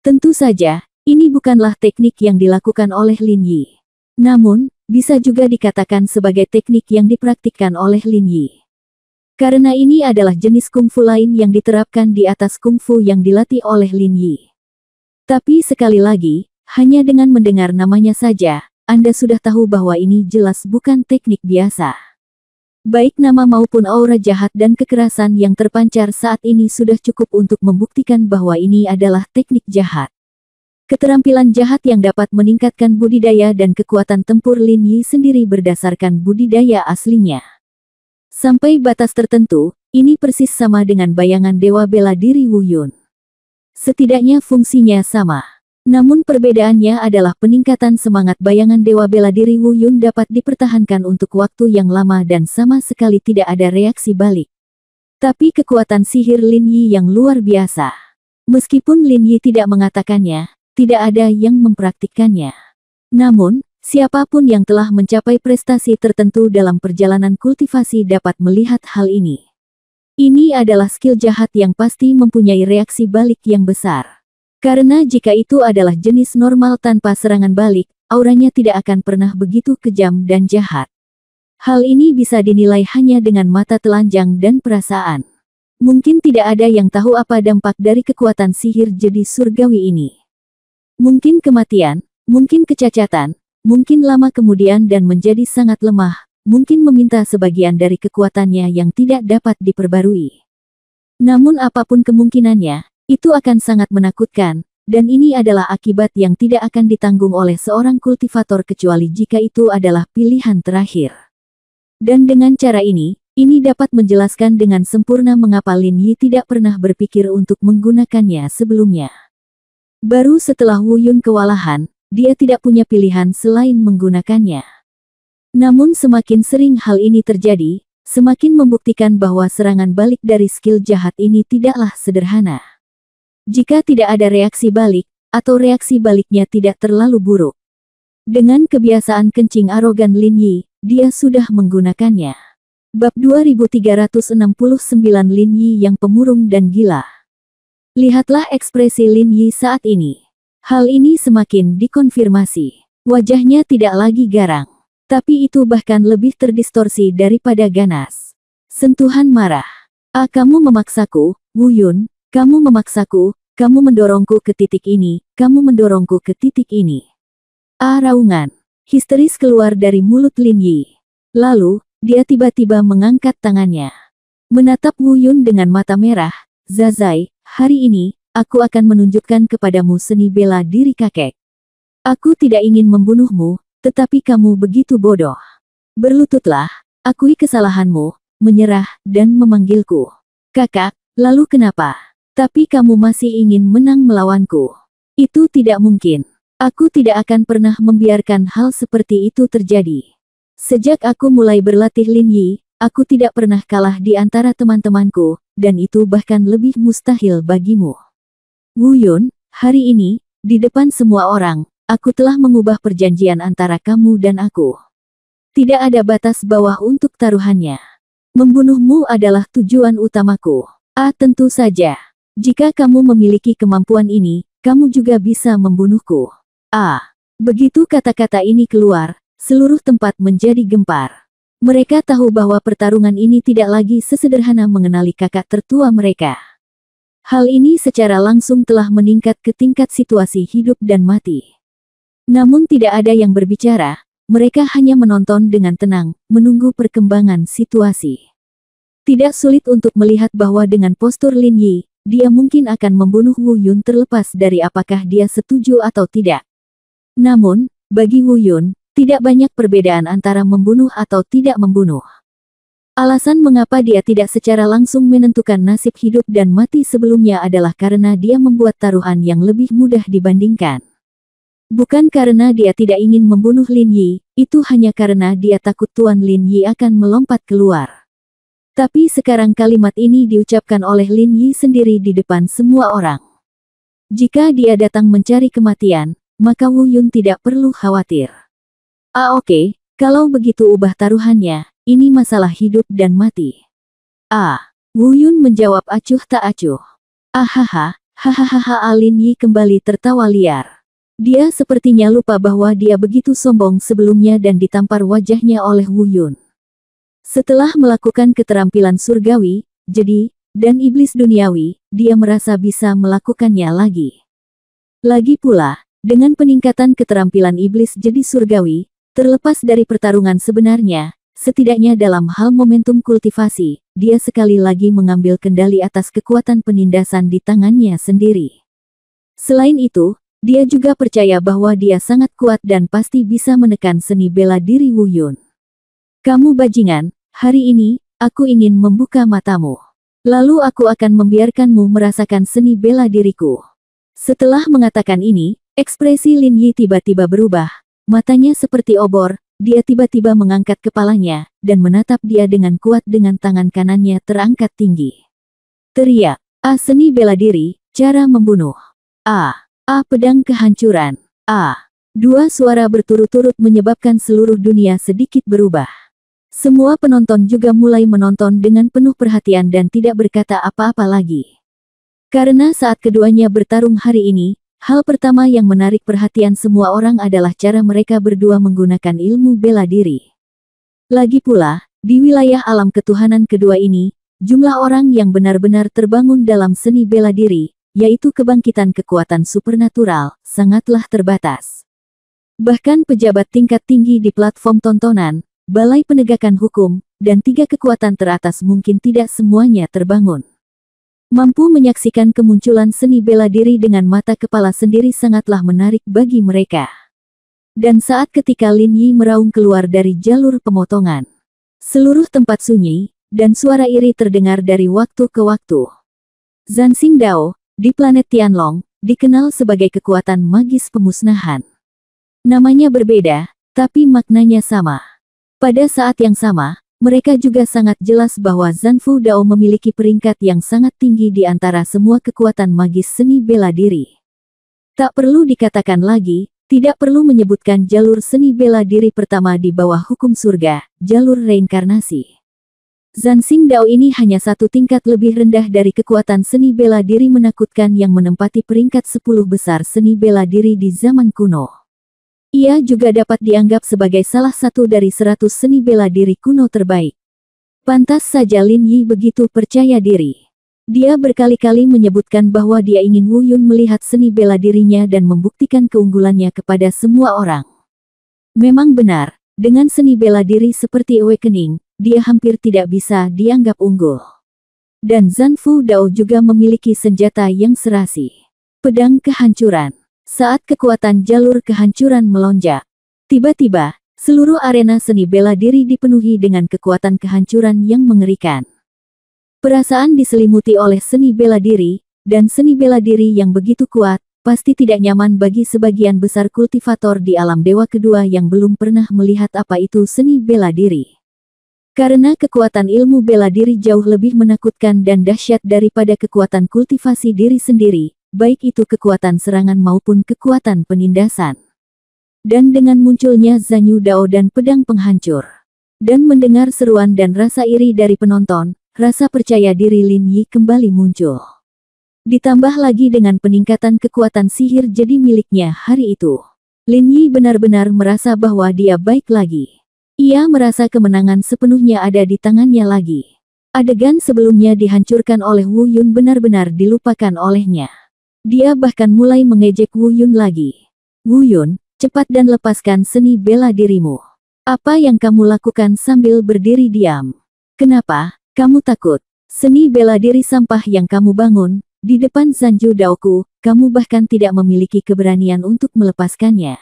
Tentu saja, ini bukanlah teknik yang dilakukan oleh Lin Yi. Namun, bisa juga dikatakan sebagai teknik yang dipraktikkan oleh Lin Yi. Karena ini adalah jenis kungfu lain yang diterapkan di atas kungfu yang dilatih oleh Lin Yi. Tapi sekali lagi, hanya dengan mendengar namanya saja, Anda sudah tahu bahwa ini jelas bukan teknik biasa. Baik nama maupun aura jahat dan kekerasan yang terpancar saat ini sudah cukup untuk membuktikan bahwa ini adalah teknik jahat. Keterampilan jahat yang dapat meningkatkan budidaya dan kekuatan tempur Lin Yi sendiri berdasarkan budidaya aslinya. Sampai batas tertentu, ini persis sama dengan bayangan dewa bela diri Wu Yun. Setidaknya fungsinya sama. Namun perbedaannya adalah peningkatan semangat bayangan dewa bela diri Wu Yun dapat dipertahankan untuk waktu yang lama dan sama sekali tidak ada reaksi balik. Tapi kekuatan sihir Lin Yi yang luar biasa. Meskipun Lin Yi tidak mengatakannya, tidak ada yang mempraktikkannya. Namun, siapapun yang telah mencapai prestasi tertentu dalam perjalanan kultivasi dapat melihat hal ini. Ini adalah skill jahat yang pasti mempunyai reaksi balik yang besar. Karena jika itu adalah jenis normal tanpa serangan balik, auranya tidak akan pernah begitu kejam dan jahat. Hal ini bisa dinilai hanya dengan mata telanjang dan perasaan. Mungkin tidak ada yang tahu apa dampak dari kekuatan sihir jadi surgawi ini. Mungkin kematian, mungkin kecacatan, mungkin lama kemudian dan menjadi sangat lemah, mungkin meminta sebagian dari kekuatannya yang tidak dapat diperbarui. Namun apapun kemungkinannya, itu akan sangat menakutkan, dan ini adalah akibat yang tidak akan ditanggung oleh seorang kultivator kecuali jika itu adalah pilihan terakhir. Dan dengan cara ini dapat menjelaskan dengan sempurna mengapa Lin Yi tidak pernah berpikir untuk menggunakannya sebelumnya. Baru setelah Wu Yun kewalahan, dia tidak punya pilihan selain menggunakannya. Namun semakin sering hal ini terjadi, semakin membuktikan bahwa serangan balik dari skill jahat ini tidaklah sederhana. Jika tidak ada reaksi balik, atau reaksi baliknya tidak terlalu buruk. Dengan kebiasaan kencing arogan Lin Yi, dia sudah menggunakannya. Bab 2369 Lin Yi yang pemurung dan gila. Lihatlah ekspresi Lin Yi saat ini. Hal ini semakin dikonfirmasi. Wajahnya tidak lagi garang. Tapi itu bahkan lebih terdistorsi daripada ganas. Sentuhan marah. Kamu memaksaku, Wu Yun, kamu memaksaku. Kamu mendorongku ke titik ini, kamu mendorongku ke titik ini. Raungan histeris keluar dari mulut Lin Yi. Lalu, dia tiba-tiba mengangkat tangannya. Menatap Wu Yun dengan mata merah, Zazai, hari ini, aku akan menunjukkan kepadamu seni bela diri kakek. Aku tidak ingin membunuhmu, tetapi kamu begitu bodoh. Berlututlah, akui kesalahanmu, menyerah, dan memanggilku kakak, lalu kenapa? Tapi kamu masih ingin menang melawanku. Itu tidak mungkin. Aku tidak akan pernah membiarkan hal seperti itu terjadi. Sejak aku mulai berlatih Lin Yi, aku tidak pernah kalah di antara teman-temanku, dan itu bahkan lebih mustahil bagimu. Wu Yun, hari ini, di depan semua orang, aku telah mengubah perjanjian antara kamu dan aku. Tidak ada batas bawah untuk taruhannya. Membunuhmu adalah tujuan utamaku. Tentu saja. Jika kamu memiliki kemampuan ini, kamu juga bisa membunuhku. Begitu kata-kata ini keluar, seluruh tempat menjadi gempar. Mereka tahu bahwa pertarungan ini tidak lagi sesederhana mengenali kakak tertua mereka. Hal ini secara langsung telah meningkat ke tingkat situasi hidup dan mati. Namun tidak ada yang berbicara, mereka hanya menonton dengan tenang, menunggu perkembangan situasi. Tidak sulit untuk melihat bahwa dengan postur Lin Yi, dia mungkin akan membunuh Wu Yun terlepas dari apakah dia setuju atau tidak. Namun, bagi Wu Yun, tidak banyak perbedaan antara membunuh atau tidak membunuh. Alasan mengapa dia tidak secara langsung menentukan nasib hidup dan mati sebelumnya adalah karena dia membuat taruhan yang lebih mudah dibandingkan. Bukan karena dia tidak ingin membunuh Lin Yi, itu hanya karena dia takut Tuan Lin Yi akan melompat keluar. Tapi sekarang kalimat ini diucapkan oleh Lin Yi sendiri di depan semua orang. Jika dia datang mencari kematian, maka Wu Yun tidak perlu khawatir. Oke, kalau begitu ubah taruhannya, ini masalah hidup dan mati. Wu Yun menjawab acuh tak acuh. Hahaha, Lin Yi kembali tertawa liar. Dia sepertinya lupa bahwa dia begitu sombong sebelumnya dan ditampar wajahnya oleh Wu Yun. Setelah melakukan keterampilan surgawi, jadi, dan iblis duniawi, dia merasa bisa melakukannya lagi. Lagi pula, dengan peningkatan keterampilan iblis jadi surgawi, terlepas dari pertarungan sebenarnya, setidaknya dalam hal momentum kultivasi, dia sekali lagi mengambil kendali atas kekuatan penindasan di tangannya sendiri. Selain itu, dia juga percaya bahwa dia sangat kuat dan pasti bisa menekan seni bela diri Wu Yun. Kamu bajingan, hari ini, aku ingin membuka matamu. Lalu aku akan membiarkanmu merasakan seni bela diriku. Setelah mengatakan ini, ekspresi Lin Yi tiba-tiba berubah. Matanya seperti obor, dia tiba-tiba mengangkat kepalanya, dan menatap dia dengan kuat dengan tangan kanannya terangkat tinggi. Teriak, seni bela diri, cara membunuh. Pedang kehancuran. Dua suara berturut-turut menyebabkan seluruh dunia sedikit berubah. Semua penonton juga mulai menonton dengan penuh perhatian dan tidak berkata apa-apa lagi. Karena saat keduanya bertarung hari ini, hal pertama yang menarik perhatian semua orang adalah cara mereka berdua menggunakan ilmu bela diri. Lagi pula, di wilayah alam ketuhanan kedua ini, jumlah orang yang benar-benar terbangun dalam seni bela diri, yaitu kebangkitan kekuatan supernatural, sangatlah terbatas. Bahkan pejabat tingkat tinggi di platform tontonan, balai penegakan hukum, dan 3 kekuatan teratas mungkin tidak semuanya terbangun. Mampu menyaksikan kemunculan seni bela diri dengan mata kepala sendiri sangatlah menarik bagi mereka. Dan saat ketika Lin Yi meraung keluar dari jalur pemotongan, seluruh tempat sunyi, dan suara iri terdengar dari waktu ke waktu. Zanxing Dao, di planet Tianlong, dikenal sebagai kekuatan magis pemusnahan. Namanya berbeda, tapi maknanya sama. Pada saat yang sama, mereka juga sangat jelas bahwa Zanfu Dao memiliki peringkat yang sangat tinggi di antara semua kekuatan magis seni bela diri. Tak perlu dikatakan lagi, tidak perlu menyebutkan jalur seni bela diri pertama di bawah hukum surga, jalur reinkarnasi. Zanxing Dao ini hanya 1 tingkat lebih rendah dari kekuatan seni bela diri menakutkan yang menempati peringkat 10 besar seni bela diri di zaman kuno. Ia juga dapat dianggap sebagai salah satu dari 100 seni bela diri kuno terbaik. Pantas saja Lin Yi begitu percaya diri. Dia berkali-kali menyebutkan bahwa dia ingin Wu Yun melihat seni bela dirinya dan membuktikan keunggulannya kepada semua orang. Memang benar, dengan seni bela diri seperti Awakening, dia hampir tidak bisa dianggap unggul. Dan Zanfu Dao juga memiliki senjata yang serasi. Pedang kehancuran. Saat kekuatan jalur kehancuran melonjak, tiba-tiba, seluruh arena seni bela diri dipenuhi dengan kekuatan kehancuran yang mengerikan. Perasaan diselimuti oleh seni bela diri, dan seni bela diri yang begitu kuat, pasti tidak nyaman bagi sebagian besar kultivator di alam dewa kedua yang belum pernah melihat apa itu seni bela diri. Karena kekuatan ilmu bela diri jauh lebih menakutkan dan dahsyat daripada kekuatan kultivasi diri sendiri, baik itu kekuatan serangan maupun kekuatan penindasan. Dan dengan munculnya Zanyu Dao dan pedang penghancur, dan mendengar seruan dan rasa iri dari penonton, rasa percaya diri Lin Yi kembali muncul. Ditambah lagi dengan peningkatan kekuatan sihir jadi miliknya hari itu. Lin Yi benar-benar merasa bahwa dia baik lagi. Ia merasa kemenangan sepenuhnya ada di tangannya lagi. Adegan sebelumnya dihancurkan oleh Wu Yun benar-benar dilupakan olehnya. Dia bahkan mulai mengejek Wu Yun lagi. Wu Yun, cepat dan lepaskan seni bela dirimu. Apa yang kamu lakukan sambil berdiri diam? Kenapa, kamu takut? Seni bela diri sampah yang kamu bangun, di depan Zanju Daoku, kamu bahkan tidak memiliki keberanian untuk melepaskannya.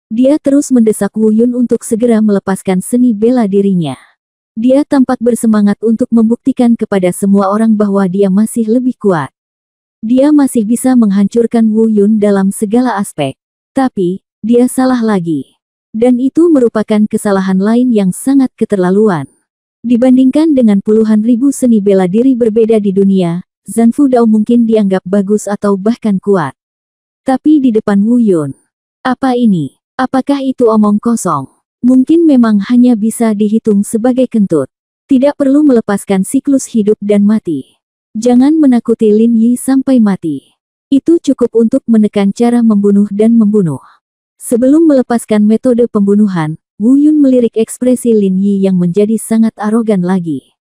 Dia terus mendesak Wu Yun untuk segera melepaskan seni bela dirinya. Dia tampak bersemangat untuk membuktikan kepada semua orang bahwa dia masih lebih kuat. Dia masih bisa menghancurkan Wu Yun dalam segala aspek. Tapi, dia salah lagi. Dan itu merupakan kesalahan lain yang sangat keterlaluan. Dibandingkan dengan puluhan ribu seni bela diri berbeda di dunia, Zanfu Dao mungkin dianggap bagus atau bahkan kuat. Tapi di depan Wu Yun, apa ini? Apakah itu omong kosong? Mungkin memang hanya bisa dihitung sebagai kentut. Tidak perlu melepaskan siklus hidup dan mati. Jangan menakuti Lin Yi sampai mati. Itu cukup untuk menekan cara membunuh dan membunuh. Sebelum melepaskan metode pembunuhan, Wu Yun melirik ekspresi Lin Yi yang menjadi sangat arogan lagi.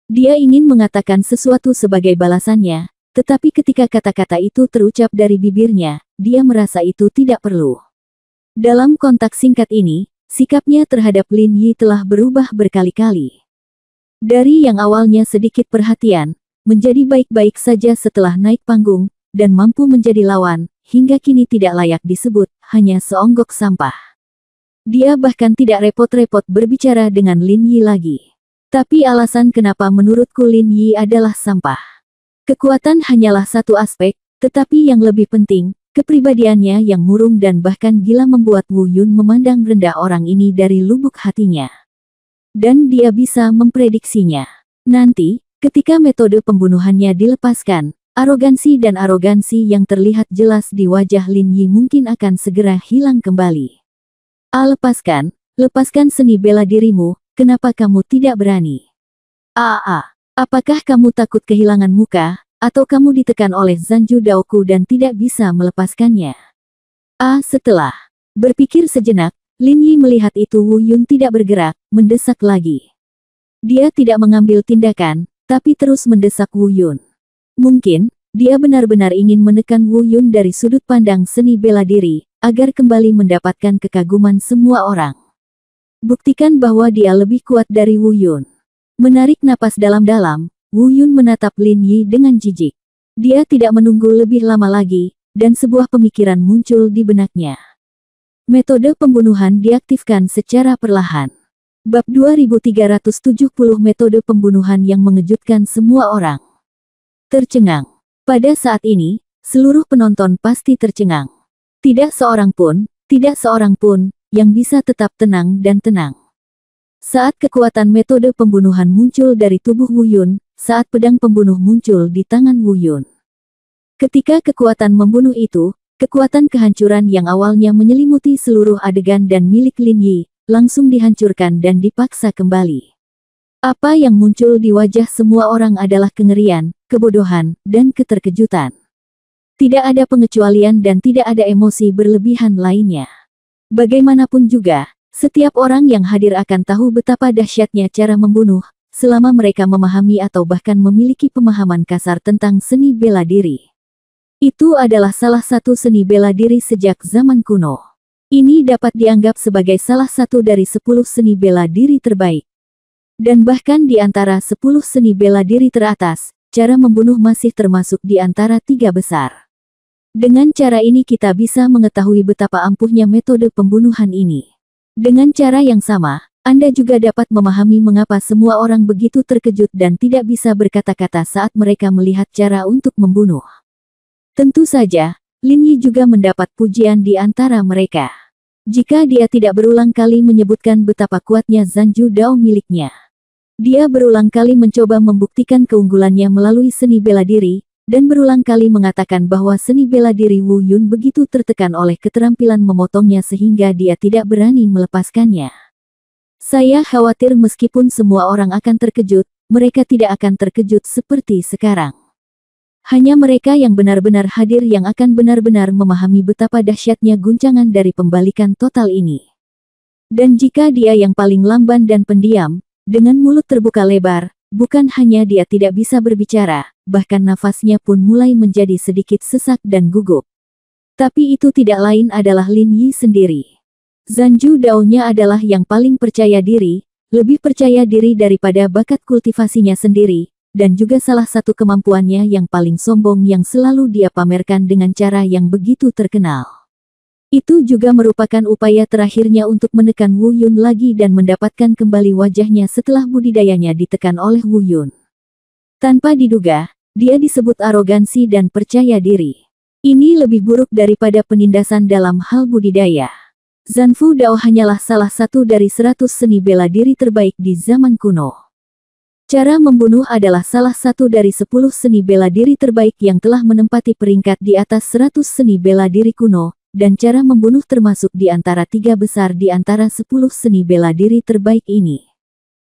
Dia ingin mengatakan sesuatu sebagai balasannya, tetapi ketika kata-kata itu terucap dari bibirnya, dia merasa itu tidak perlu. Dalam kontak singkat ini, sikapnya terhadap Lin Yi telah berubah berkali-kali. Dari yang awalnya sedikit perhatian, menjadi baik-baik saja setelah naik panggung, dan mampu menjadi lawan, hingga kini tidak layak disebut, hanya seonggok sampah. Dia bahkan tidak repot-repot berbicara dengan Lin Yi lagi. Tapi alasan kenapa menurutku Lin Yi adalah sampah. Kekuatan hanyalah satu aspek, tetapi yang lebih penting, kepribadiannya yang murung dan bahkan gila membuat Wu Yun memandang rendah orang ini dari lubuk hatinya. Dan dia bisa memprediksinya. Nanti, ketika metode pembunuhannya dilepaskan, arogansi yang terlihat jelas di wajah Lin Yi mungkin akan segera hilang kembali. Lepaskan seni bela dirimu, kenapa kamu tidak berani? Apakah kamu takut kehilangan muka, atau kamu ditekan oleh Zanju Daoku dan tidak bisa melepaskannya? Setelah berpikir sejenak, Lin Yi melihat itu Wu Yun tidak bergerak, mendesak lagi. Dia tidak mengambil tindakan, tapi terus mendesak Wu Yun. Mungkin, dia benar-benar ingin menekan Wu Yun dari sudut pandang seni bela diri, agar kembali mendapatkan kekaguman semua orang. Buktikan bahwa dia lebih kuat dari Wu Yun. Menarik napas dalam-dalam, Wu Yun menatap Lin Yi dengan jijik. Dia tidak menunggu lebih lama lagi, dan sebuah pemikiran muncul di benaknya. Metode pembunuhan diaktifkan secara perlahan. Bab 2370 Metode pembunuhan yang mengejutkan semua orang. Tercengang. Pada saat ini, seluruh penonton pasti tercengang. Tidak seorang pun, yang bisa tetap tenang dan tenang. Saat kekuatan metode pembunuhan muncul dari tubuh Wu Yun, saat pedang pembunuh muncul di tangan Wu Yun. Ketika kekuatan membunuh itu, kekuatan kehancuran yang awalnya menyelimuti seluruh adegan dan milik Lin Yi, langsung dihancurkan dan dipaksa kembali. Apa yang muncul di wajah semua orang adalah kengerian, kebodohan, dan keterkejutan. Tidak ada pengecualian dan tidak ada emosi berlebihan lainnya. Bagaimanapun juga, setiap orang yang hadir akan tahu betapa dahsyatnya cara membunuh, selama mereka memahami atau bahkan memiliki pemahaman kasar tentang seni bela diri. Itu adalah salah satu seni bela diri sejak zaman kuno. Ini dapat dianggap sebagai salah satu dari 10 seni bela diri terbaik. Dan bahkan di antara 10 seni bela diri teratas, cara membunuh masih termasuk di antara 3 besar. Dengan cara ini kita bisa mengetahui betapa ampuhnya metode pembunuhan ini. Dengan cara yang sama, Anda juga dapat memahami mengapa semua orang begitu terkejut dan tidak bisa berkata-kata saat mereka melihat cara untuk membunuh. Tentu saja, Lin Yi juga mendapat pujian di antara mereka. Jika dia tidak berulang kali menyebutkan betapa kuatnya Zanju Dao miliknya. Dia berulang kali mencoba membuktikan keunggulannya melalui seni bela diri, dan berulang kali mengatakan bahwa seni bela diri Wu Yun begitu tertekan oleh keterampilan memotongnya sehingga dia tidak berani melepaskannya. Saya khawatir meskipun semua orang akan terkejut, mereka tidak akan terkejut seperti sekarang. Hanya mereka yang benar-benar hadir yang akan benar-benar memahami betapa dahsyatnya guncangan dari pembalikan total ini. Dan jika dia yang paling lamban dan pendiam, dengan mulut terbuka lebar, bukan hanya dia tidak bisa berbicara, bahkan nafasnya pun mulai menjadi sedikit sesak dan gugup. Tapi itu tidak lain adalah Lin Yi sendiri. Zanju Dao-nya adalah yang paling percaya diri, lebih percaya diri daripada bakat kultivasinya sendiri, dan juga salah satu kemampuannya yang paling sombong yang selalu dia pamerkan dengan cara yang begitu terkenal. Itu juga merupakan upaya terakhirnya untuk menekan Wu Yun lagi dan mendapatkan kembali wajahnya setelah budidayanya ditekan oleh Wu Yun. Tanpa diduga, dia disebut arogansi dan percaya diri. Ini lebih buruk daripada penindasan dalam hal budidaya. Zanfu Dao hanyalah salah satu dari 100 seni bela diri terbaik di zaman kuno. Cara membunuh adalah salah satu dari 10 seni bela diri terbaik yang telah menempati peringkat di atas 100 seni bela diri kuno, dan cara membunuh termasuk di antara 3 besar di antara 10 seni bela diri terbaik ini.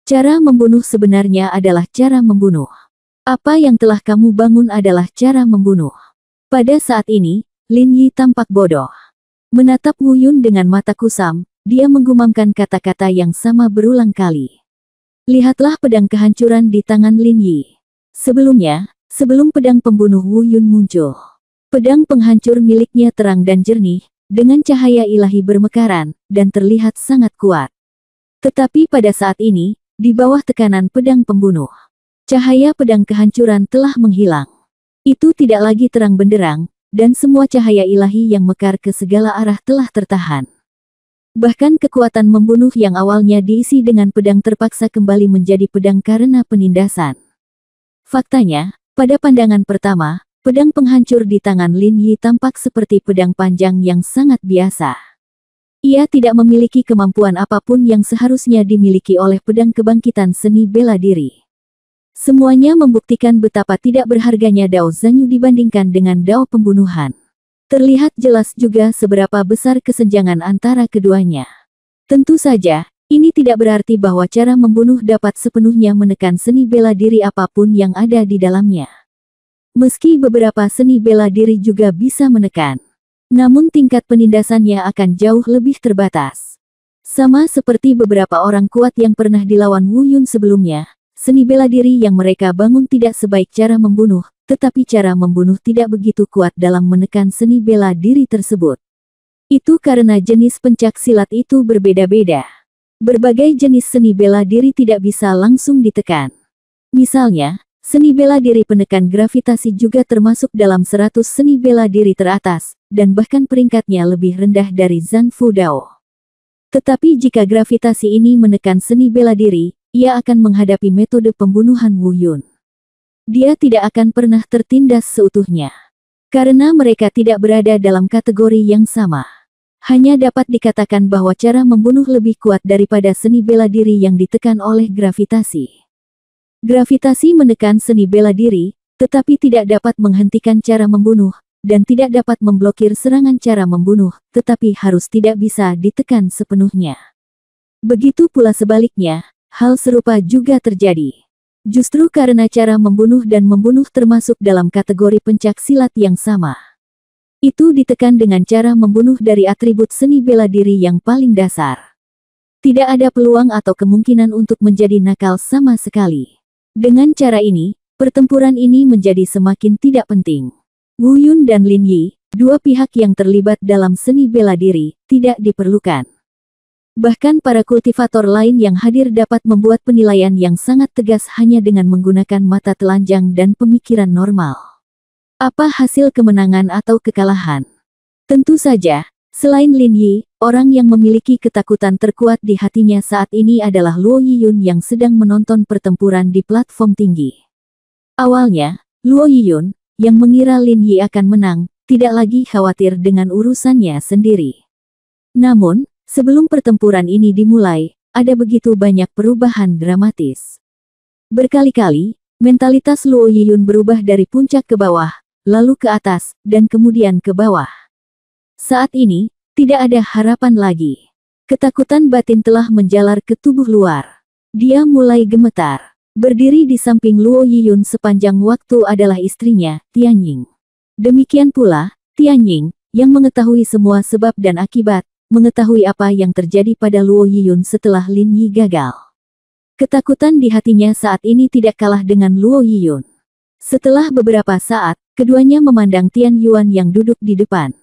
Cara membunuh sebenarnya adalah cara membunuh. Apa yang telah kamu bangun adalah cara membunuh. Pada saat ini, Lin Yi tampak bodoh. Menatap Wu Yun dengan mata kusam, dia menggumamkan kata-kata yang sama berulang kali. Lihatlah pedang kehancuran di tangan Lin Yi. Sebelumnya, sebelum pedang pembunuh Wu Yun muncul, pedang penghancur miliknya terang dan jernih, dengan cahaya ilahi bermekaran, dan terlihat sangat kuat. Tetapi pada saat ini, di bawah tekanan pedang pembunuh, cahaya pedang kehancuran telah menghilang. Itu tidak lagi terang benderang, dan semua cahaya ilahi yang mekar ke segala arah telah tertahan. Bahkan kekuatan membunuh yang awalnya diisi dengan pedang terpaksa kembali menjadi pedang karena penindasan. Faktanya, pada pandangan pertama, pedang penghancur di tangan Lin Yi tampak seperti pedang panjang yang sangat biasa. Ia tidak memiliki kemampuan apapun yang seharusnya dimiliki oleh pedang kebangkitan seni bela diri. Semuanya membuktikan betapa tidak berharganya Dao Zanyu dibandingkan dengan Dao pembunuhan. Terlihat jelas juga seberapa besar kesenjangan antara keduanya. Tentu saja, ini tidak berarti bahwa cara membunuh dapat sepenuhnya menekan seni bela diri apapun yang ada di dalamnya. Meski beberapa seni bela diri juga bisa menekan, namun tingkat penindasannya akan jauh lebih terbatas. Sama seperti beberapa orang kuat yang pernah dilawan Wu Yun sebelumnya, seni bela diri yang mereka bangun tidak sebaik cara membunuh, tetapi cara membunuh tidak begitu kuat dalam menekan seni bela diri tersebut. Itu karena jenis pencak silat itu berbeda-beda. Berbagai jenis seni bela diri tidak bisa langsung ditekan. Misalnya, seni bela diri penekan gravitasi juga termasuk dalam 100 seni bela diri teratas, dan bahkan peringkatnya lebih rendah dari Zanfu Dao. Tetapi jika gravitasi ini menekan seni bela diri, ia akan menghadapi metode pembunuhan Wu Yun. Dia tidak akan pernah tertindas seutuhnya. Karena mereka tidak berada dalam kategori yang sama. Hanya dapat dikatakan bahwa cara membunuh lebih kuat daripada seni bela diri yang ditekan oleh gravitasi. Gravitasi menekan seni bela diri, tetapi tidak dapat menghentikan cara membunuh, dan tidak dapat memblokir serangan cara membunuh, tetapi harus tidak bisa ditekan sepenuhnya. Begitu pula sebaliknya, hal serupa juga terjadi. Justru karena cara membunuh dan membunuh termasuk dalam kategori pencak silat yang sama. Itu ditekan dengan cara membunuh dari atribut seni bela diri yang paling dasar. Tidak ada peluang atau kemungkinan untuk menjadi nakal sama sekali. Dengan cara ini, pertempuran ini menjadi semakin tidak penting. Wu Yun dan Lin Yi, dua pihak yang terlibat dalam seni bela diri, tidak diperlukan. Bahkan para kultivator lain yang hadir dapat membuat penilaian yang sangat tegas hanya dengan menggunakan mata telanjang dan pemikiran normal. Apa hasil kemenangan atau kekalahan? Tentu saja, selain Lin Yi, orang yang memiliki ketakutan terkuat di hatinya saat ini adalah Luo Yiyun yang sedang menonton pertempuran di platform tinggi. Awalnya, Luo Yiyun, yang mengira Lin Yi akan menang, tidak lagi khawatir dengan urusannya sendiri. Namun, sebelum pertempuran ini dimulai, ada begitu banyak perubahan dramatis. Berkali-kali, mentalitas Luo Yiyun berubah dari puncak ke bawah, lalu ke atas, dan kemudian ke bawah. Saat ini, tidak ada harapan lagi. Ketakutan batin telah menjalar ke tubuh luar. Dia mulai gemetar. Berdiri di samping Luo Yiyun sepanjang waktu adalah istrinya, Tianying. Demikian pula, Tianying, yang mengetahui semua sebab dan akibat, mengetahui apa yang terjadi pada Luo Yiyun setelah Lin Yi gagal. Ketakutan di hatinya saat ini tidak kalah dengan Luo Yiyun. Setelah beberapa saat, keduanya memandang Tian Yuan yang duduk di depan.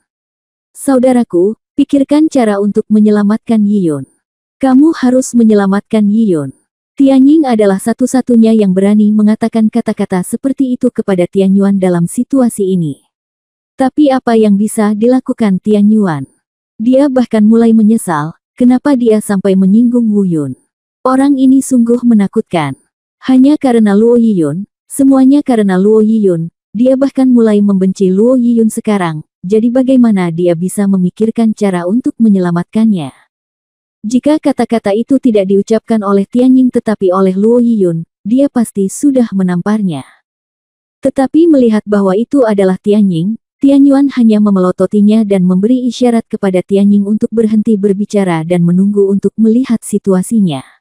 Saudaraku, pikirkan cara untuk menyelamatkan Yiyun. Kamu harus menyelamatkan Yiyun. Tianying adalah satu-satunya yang berani mengatakan kata-kata seperti itu kepada Tian Yuan dalam situasi ini. Tapi apa yang bisa dilakukan Tian Yuan? Dia bahkan mulai menyesal, kenapa dia sampai menyinggung Wu Yun. Orang ini sungguh menakutkan. Hanya karena Luo Yiyun, semuanya karena Luo Yiyun, dia bahkan mulai membenci Luo Yiyun sekarang, jadi bagaimana dia bisa memikirkan cara untuk menyelamatkannya. Jika kata-kata itu tidak diucapkan oleh Tianying tetapi oleh Luo Yiyun, dia pasti sudah menamparnya. Tetapi melihat bahwa itu adalah Tianying, Tianyuan hanya memelototinya dan memberi isyarat kepada Tianying untuk berhenti berbicara dan menunggu untuk melihat situasinya.